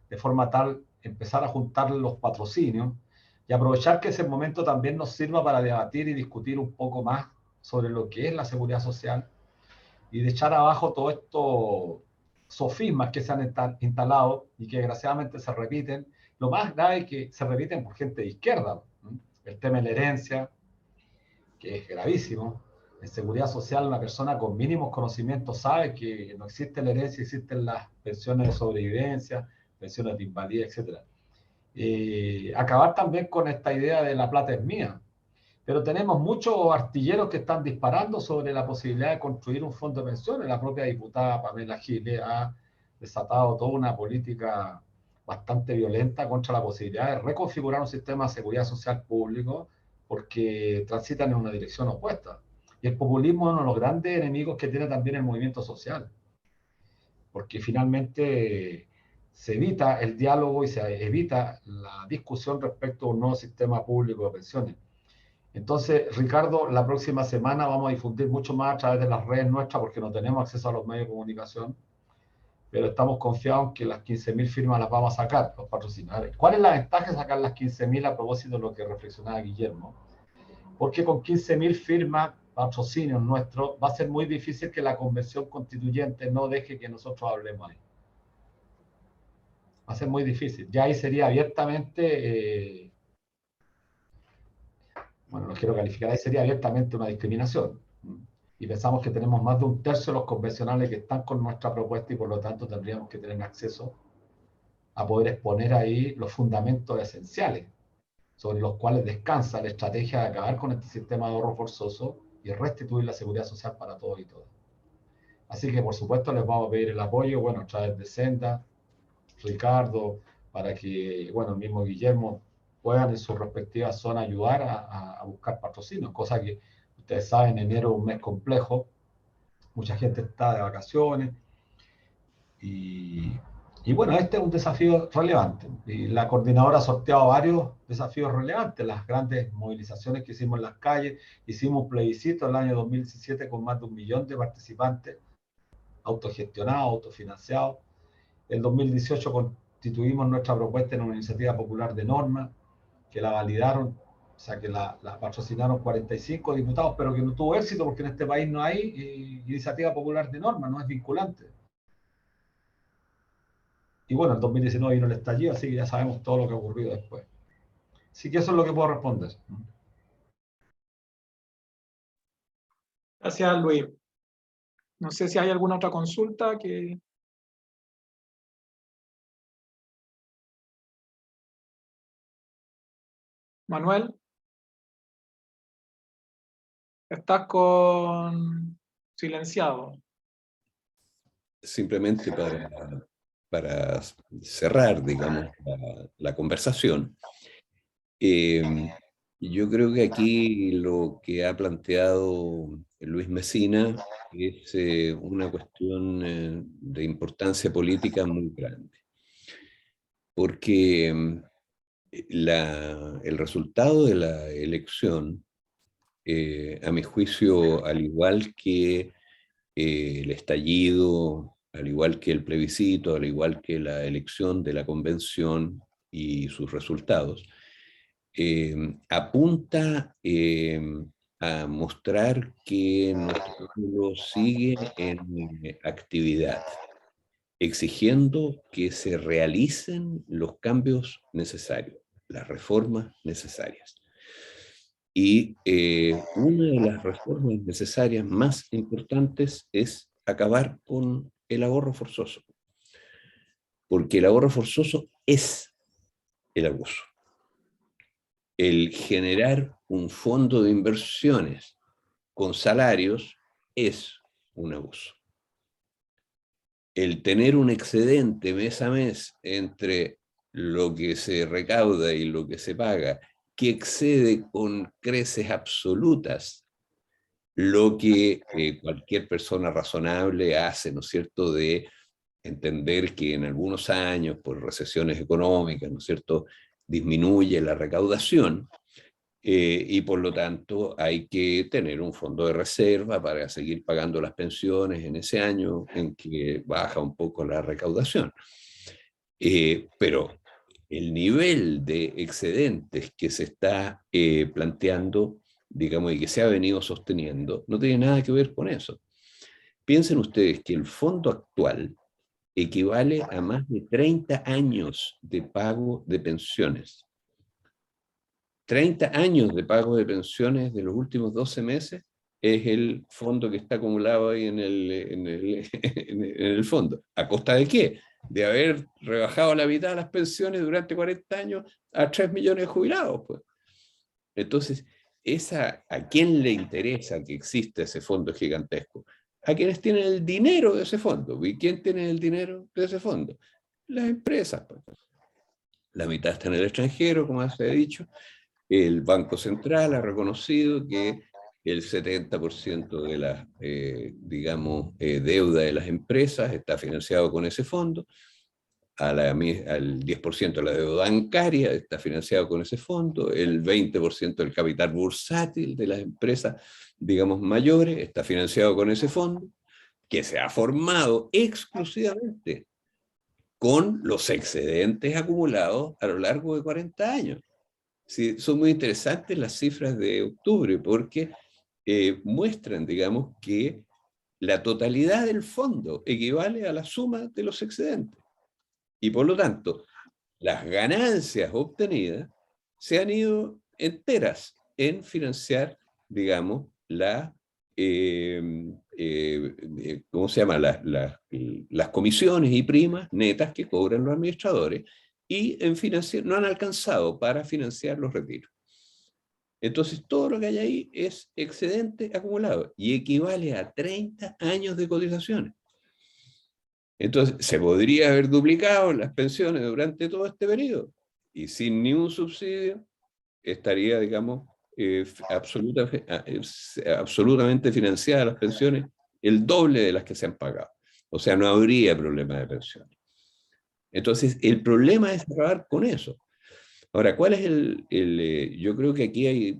de forma tal empezar a juntar los patrocinios y aprovechar que ese momento también nos sirva para debatir y discutir un poco más sobre lo que es la seguridad social y de echar abajo todos estos sofismas que se han instalado y que desgraciadamente se repiten. Lo más grave es que se repiten por gente de izquierda. El tema de la herencia, que es gravísimo. En seguridad social, una persona con mínimos conocimientos sabe que no existe la herencia, existen las pensiones de sobrevivencia, pensiones de invalidez, etc. Acabar también con esta idea de la plata es mía. Pero tenemos muchos artilleros que están disparando sobre la posibilidad de construir un fondo de pensiones. La propia diputada Pamela Giles ha desatado toda una política bastante violenta contra la posibilidad de reconfigurar un sistema de seguridad social público porque transitan en una dirección opuesta. Y el populismo es uno de los grandes enemigos que tiene también el movimiento social, porque finalmente se evita el diálogo y se evita la discusión respecto a un nuevo sistema público de pensiones. Entonces, Ricardo, la próxima semana vamos a difundir mucho más a través de las redes nuestras porque no tenemos acceso a los medios de comunicación, pero estamos confiados en que las 15.000 firmas las vamos a sacar, los patrocinadores. ¿Cuál es la ventaja de sacar las 15.000 a propósito de lo que reflexionaba Guillermo? Porque con 15.000 firmas, patrocinios nuestros, va a ser muy difícil que la convención constituyente no deje que nosotros hablemos ahí. Va a ser muy difícil. Ya ahí sería abiertamente... bueno, no quiero calificar, ahí sería abiertamente una discriminación. Y pensamos que tenemos más de 1/3 de los convencionales que están con nuestra propuesta y por lo tanto tendríamos que tener acceso a poder exponer ahí los fundamentos esenciales sobre los cuales descansa la estrategia de acabar con este sistema de ahorro forzoso y restituir la seguridad social para todos y todas. Así que por supuesto les vamos a pedir el apoyo, bueno, a través de Senda, Ricardo, para que, bueno, el mismo Guillermo puedan en sus respectivas zonas ayudar a buscar patrocinios, cosa que ustedes saben, enero es un mes complejo, mucha gente está de vacaciones y bueno, este es un desafío relevante y la coordinadora ha sorteado varios desafíos relevantes, las grandes movilizaciones que hicimos en las calles, hicimos un plebiscito el año 2017 con más de 1 millón de participantes, autogestionados, autofinanciados. El 2018 constituimos nuestra propuesta en una iniciativa popular de norma, que la validaron, o sea que la patrocinaron 45 diputados, pero que no tuvo éxito porque en este país no hay iniciativa popular de norma, no es vinculante. Y bueno, en 2019 vino el estallido, así que ya sabemos todo lo que ha ocurrido después. Así que eso es lo que puedo responder. Gracias, Luis. No sé si hay alguna otra consulta que... Manuel, estás con silenciado. Simplemente para cerrar, digamos, la conversación, Yo creo que aquí lo que ha planteado Luis Messina es una cuestión de importancia política muy grande, porque el resultado de la elección, a mi juicio, al igual que el estallido, al igual que el plebiscito, al igual que la elección de la convención y sus resultados, apunta a mostrar que nuestro pueblo sigue en actividad, exigiendo que se realicen los cambios necesarios, las reformas necesarias. Y una de las reformas necesarias más importantes es acabar con el ahorro forzoso, porque el ahorro forzoso es el abuso. El generar un fondo de inversiones con salarios es un abuso. El tener un excedente mes a mes entre lo que se recauda y lo que se paga, que excede con creces absolutas lo que cualquier persona razonable hace, ¿no es cierto?, de entender que en algunos años, por recesiones económicas, ¿no es cierto?, disminuye la recaudación, y por lo tanto hay que tener un fondo de reserva para seguir pagando las pensiones en ese año en que baja un poco la recaudación. Pero el nivel de excedentes que se está planteando, digamos, y que se ha venido sosteniendo, no tiene nada que ver con eso. Piensen ustedes que el fondo actual equivale a más de 30 años de pago de pensiones. 30 años de pago de pensiones de los últimos 12 meses es el fondo que está acumulado ahí en el fondo. ¿A costa de qué? De haber rebajado la mitad de las pensiones durante 40 años a 3 millones de jubilados. Pues. Entonces, ¿a quién le interesa que exista ese fondo gigantesco? A quienes tienen el dinero de ese fondo. ¿Y quién tiene el dinero de ese fondo? Las empresas. Pues. La mitad está en el extranjero, como se ha dicho. El Banco Central ha reconocido que el 70% de la, digamos, deuda de las empresas está financiado con ese fondo, al 10% de la deuda bancaria está financiado con ese fondo, el 20% del capital bursátil de las empresas, digamos, mayores está financiado con ese fondo, que se ha formado exclusivamente con los excedentes acumulados a lo largo de 40 años. Sí, son muy interesantes las cifras de octubre porque muestran, digamos, que la totalidad del fondo equivale a la suma de los excedentes. Y por lo tanto, las ganancias obtenidas se han ido enteras en financiar, digamos, ¿cómo se llama? Las comisiones y primas netas que cobran los administradores y no han alcanzado para financiar los retiros. Entonces, todo lo que hay ahí es excedente acumulado y equivale a 30 años de cotizaciones. Entonces, se podría haber duplicado las pensiones durante todo este periodo y sin ningún subsidio estaría, digamos, absolutamente financiadas las pensiones, el doble de las que se han pagado. O sea, no habría problema de pensiones. Entonces, el problema es acabar con eso. Ahora, ¿cuál es yo creo que aquí hay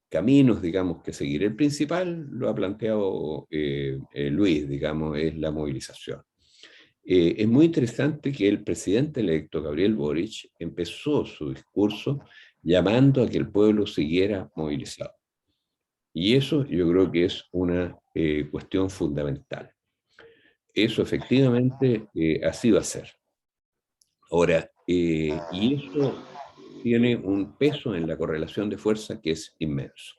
caminos, digamos, que seguir. El principal lo ha planteado Luis, digamos, es la movilización. Es muy interesante que el presidente electo, Gabriel Boric, empezó su discurso llamando a que el pueblo siguiera movilizado. Y eso yo creo que es una cuestión fundamental. Eso efectivamente así va a ser. Ahora, y eso tiene un peso en la correlación de fuerza que es inmenso.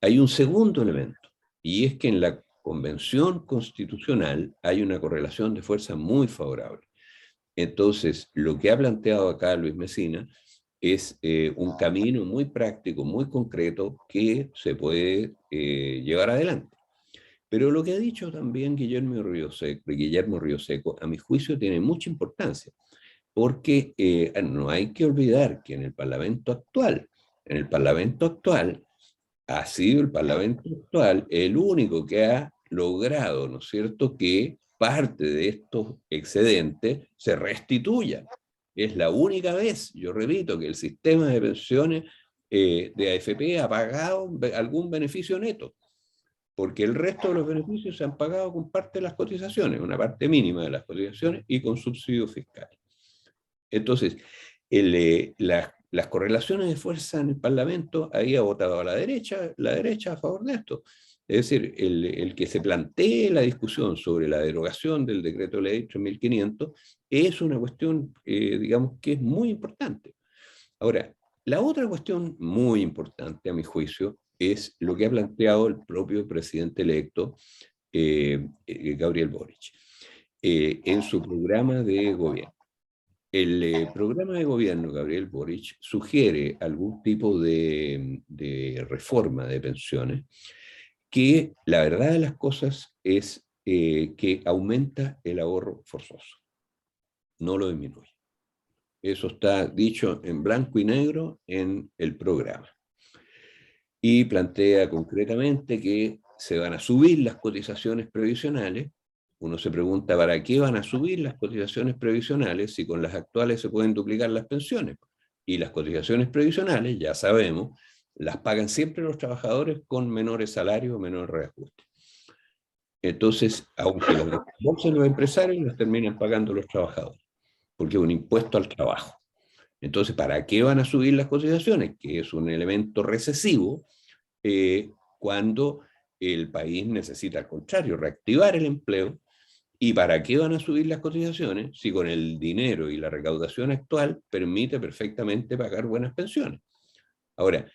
Hay un segundo elemento, y es que en la Convención Constitucional hay una correlación de fuerza muy favorable. Entonces, lo que ha planteado acá Luis Messina es un camino muy práctico, muy concreto, que se puede llevar adelante. Pero lo que ha dicho también Guillermo Río Seco, a mi juicio, tiene mucha importancia. porque no hay que olvidar que en el Parlamento actual ha sido el Parlamento actual el único que ha logrado, ¿no es cierto?, que parte de estos excedentes se restituya. Es la única vez, yo repito, que el sistema de pensiones de AFP ha pagado algún beneficio neto, porque el resto de los beneficios se han pagado con parte de las cotizaciones, una parte mínima de las cotizaciones y con subsidios fiscales. Entonces, las correlaciones de fuerza en el Parlamento había votado a la derecha a favor de esto. Es decir, el que se plantee la discusión sobre la derogación del decreto de ley 3500 es una cuestión, digamos, que es muy importante. Ahora, la otra cuestión muy importante, a mi juicio, es lo que ha planteado el propio presidente electo, Gabriel Boric, en su programa de gobierno. El programa de gobierno, Gabriel Boric, sugiere algún tipo de reforma de pensiones que la verdad de las cosas es que aumenta el ahorro forzoso, no lo disminuye. Eso está dicho en blanco y negro en el programa. Y plantea concretamente que se van a subir las cotizaciones previsionales. Uno se pregunta, ¿para qué van a subir las cotizaciones previsionales si con las actuales se pueden duplicar las pensiones? Y las cotizaciones previsionales, ya sabemos, las pagan siempre los trabajadores con menores salarios o menores reajustes. Entonces, aunque los desembolsen los empresarios, los terminan pagando los trabajadores, porque es un impuesto al trabajo. Entonces, ¿para qué van a subir las cotizaciones? Que es un elemento recesivo cuando el país necesita, al contrario, reactivar el empleo. ¿Y para qué van a subir las cotizaciones si con el dinero y la recaudación actual permite perfectamente pagar buenas pensiones? Ahora,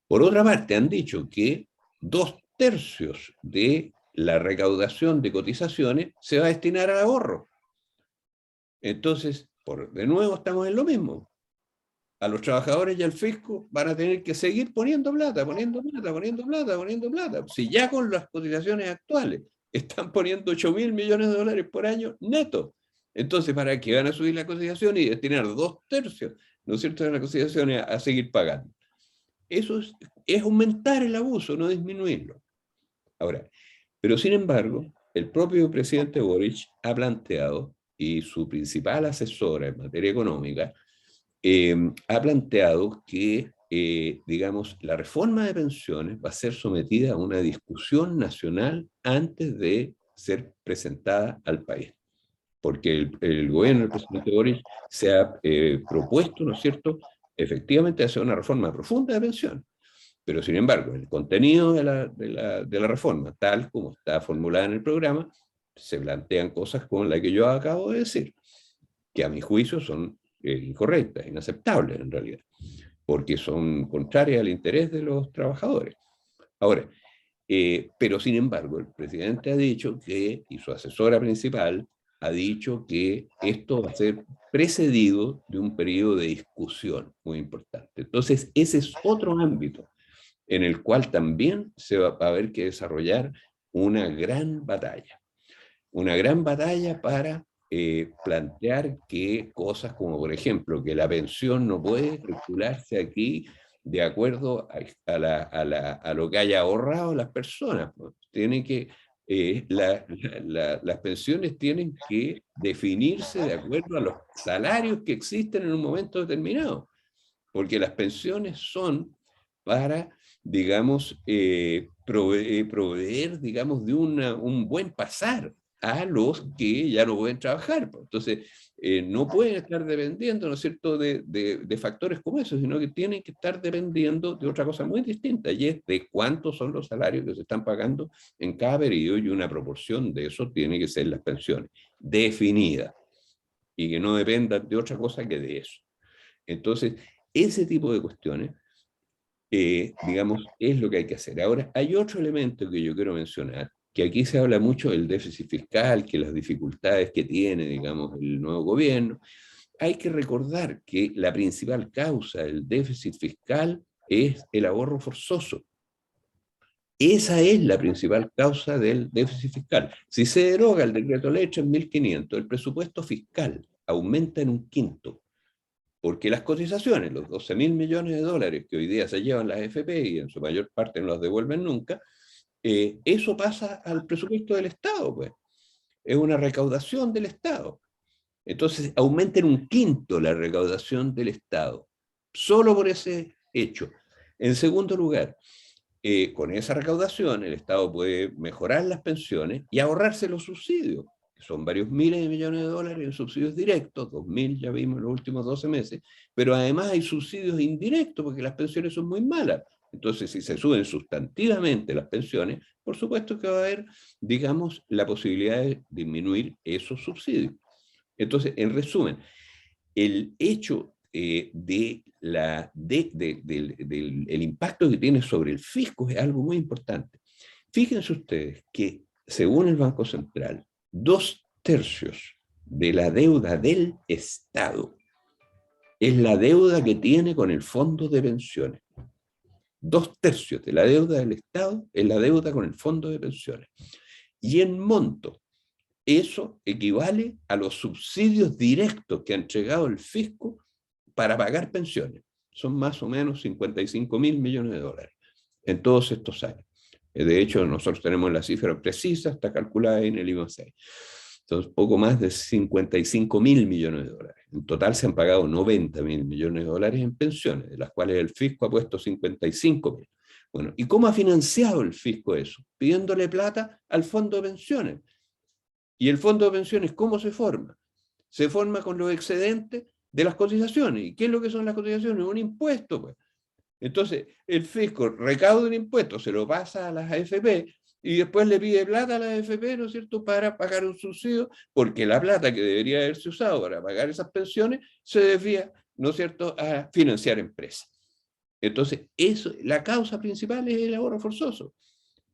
por otra parte, han dicho que 2/3 de la recaudación de cotizaciones se va a destinar al ahorro. Entonces, de nuevo estamos en lo mismo. A los trabajadores y al fisco van a tener que seguir poniendo plata. Si ya con las cotizaciones actuales están poniendo 8.000 millones de dólares por año neto, entonces ¿para qué van a subir las cotizaciones y destinar 2/3, ¿no es cierto?, de las cotizaciones a seguir pagando? Eso es aumentar el abuso, no disminuirlo. Ahora, pero sin embargo, el propio presidente Boric ha planteado, y su principal asesora en materia económica, ha planteado que, digamos, la reforma de pensiones va a ser sometida a una discusión nacional antes de ser presentada al país. Porque el gobierno del presidente Boric se ha propuesto, ¿no es cierto?, efectivamente hacer una reforma profunda de pensiones. Pero, sin embargo, el contenido de la reforma, tal como está formulada en el programa, se plantean cosas como la que yo acabo de decir, que a mi juicio son incorrectas, inaceptables en realidad, porque son contrarias al interés de los trabajadores. Ahora, pero sin embargo, el presidente ha dicho que, y su asesora principal ha dicho que esto va a ser precedido de un periodo de discusión muy importante. Entonces, ese es otro ámbito en el cual también se va a haber que desarrollar una gran batalla para plantear que cosas como, por ejemplo, que la pensión no puede calcularse aquí de acuerdo a lo que haya ahorrado las personas. Tiene que, las pensiones tienen que definirse de acuerdo a los salarios que existen en un momento determinado, porque las pensiones son para, digamos, proveer, digamos, de un buen pasar a los que ya no pueden trabajar. Entonces, no pueden estar dependiendo, ¿no es cierto?, de factores como esos, sino que tienen que estar dependiendo de otra cosa muy distinta, y es de cuántos son los salarios que se están pagando en cada periodo, y una proporción de eso tiene que ser las pensiones, definida, y que no dependan de otra cosa que de eso. Entonces, ese tipo de cuestiones, digamos, es lo que hay que hacer. Ahora, hay otro elemento que yo quiero mencionar, que aquí se habla mucho del déficit fiscal, que las dificultades que tiene, digamos, el nuevo gobierno. Hay que recordar que la principal causa del déficit fiscal es el ahorro forzoso. Esa es la principal causa del déficit fiscal. Si se deroga el decreto ley 3500, el presupuesto fiscal aumenta en un quinto, porque las cotizaciones, los 12.000 millones de dólares que hoy día se llevan las AFP y en su mayor parte no los devuelven nunca, eso pasa al presupuesto del Estado, pues. Es una recaudación del Estado. Entonces aumenta en un quinto la recaudación del Estado, solo por ese hecho. En segundo lugar, con esa recaudación el Estado puede mejorar las pensiones y ahorrarse los subsidios, que son varios miles de millones de dólares en subsidios directos, 2.000 ya vimos en los últimos 12 meses, pero además hay subsidios indirectos porque las pensiones son muy malas. Entonces, si se suben sustantivamente las pensiones, por supuesto que va a haber, digamos, la posibilidad de disminuir esos subsidios. Entonces, en resumen, el hecho del impacto que tiene sobre el fisco es algo muy importante. Fíjense ustedes que, según el Banco Central, 2/3 de la deuda del Estado es la deuda que tiene con el fondo de pensiones. 2/3 de la deuda del Estado es la deuda con el fondo de pensiones. Y en monto, eso equivale a los subsidios directos que ha entregado el fisco para pagar pensiones. Son más o menos 55.000 millones de dólares en todos estos años. De hecho, nosotros tenemos la cifra precisa, está calculada en el IMA 6. Entonces, poco más de 55.000 millones de dólares. En total se han pagado 90.000 millones de dólares en pensiones, de las cuales el fisco ha puesto 55.000. Bueno, ¿y cómo ha financiado el fisco eso? Pidiéndole plata al fondo de pensiones. ¿Y el fondo de pensiones cómo se forma? Se forma con los excedentes de las cotizaciones. ¿Y qué es lo que son las cotizaciones? Un impuesto, pues. Entonces, el fisco recauda un impuesto, se lo pasa a las AFP y después le pide plata a las AFP, ¿no es cierto?, para pagar un subsidio, porque la plata que debería haberse usado para pagar esas pensiones se desvía, ¿no es cierto?, a financiar empresas. Entonces, eso, la causa principal es el ahorro forzoso.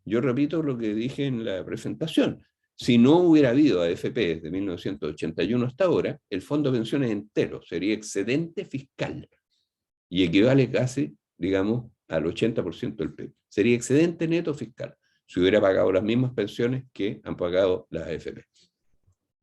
Yo repito lo que dije en la presentación. Si no hubiera habido AFP desde 1981 hasta ahora, el fondo de pensiones entero sería excedente fiscal y equivale casi, digamos, al 80% del PIB. Sería excedente neto fiscal si hubiera pagado las mismas pensiones que han pagado las AFP.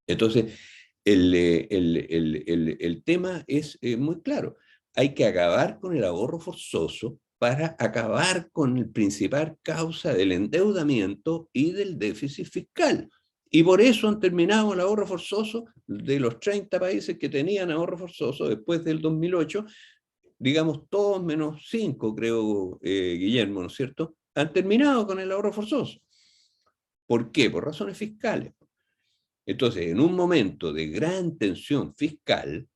Entonces, el tema es muy claro. Hay que acabar con el ahorro forzoso para acabar con la principal causa del endeudamiento y del déficit fiscal. Y por eso han terminado el ahorro forzoso de los 30 países que tenían ahorro forzoso después del 2008, digamos todos menos 5, creo, Guillermo, ¿no es cierto?, han terminado con el ahorro forzoso. ¿Por qué? Por razones fiscales. Entonces, en un momento de gran tensión fiscal,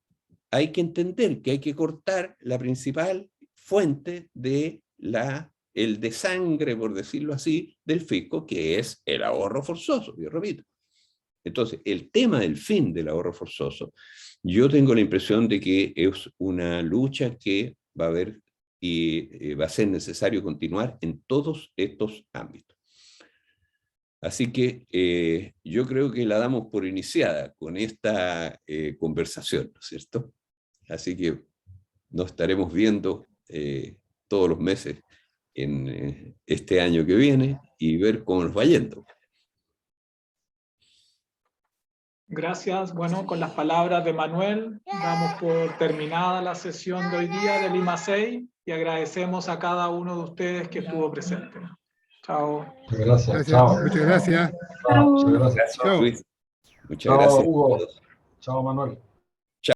hay que entender que hay que cortar la principal fuente de el desangre, por decirlo así, del fisco, que es el ahorro forzoso, yo repito. Entonces, el tema del fin del ahorro forzoso, yo tengo la impresión de que es una lucha que va a haber y va a ser necesario continuar en todos estos ámbitos. Así que yo creo que la damos por iniciada con esta conversación, ¿no es cierto? Así que nos estaremos viendo todos los meses en este año que viene y ver cómo nos va yendo. Gracias. Bueno, con las palabras de Manuel, damos por terminada la sesión de hoy día del IMA 6 y agradecemos a cada uno de ustedes que estuvo presente. Chao. Muchas gracias. Gracias. Chao. Muchas gracias. Chao. Muchas gracias. Gracias, Chao. Luis. Muchas Chao, gracias. Hugo. Chao, Manuel.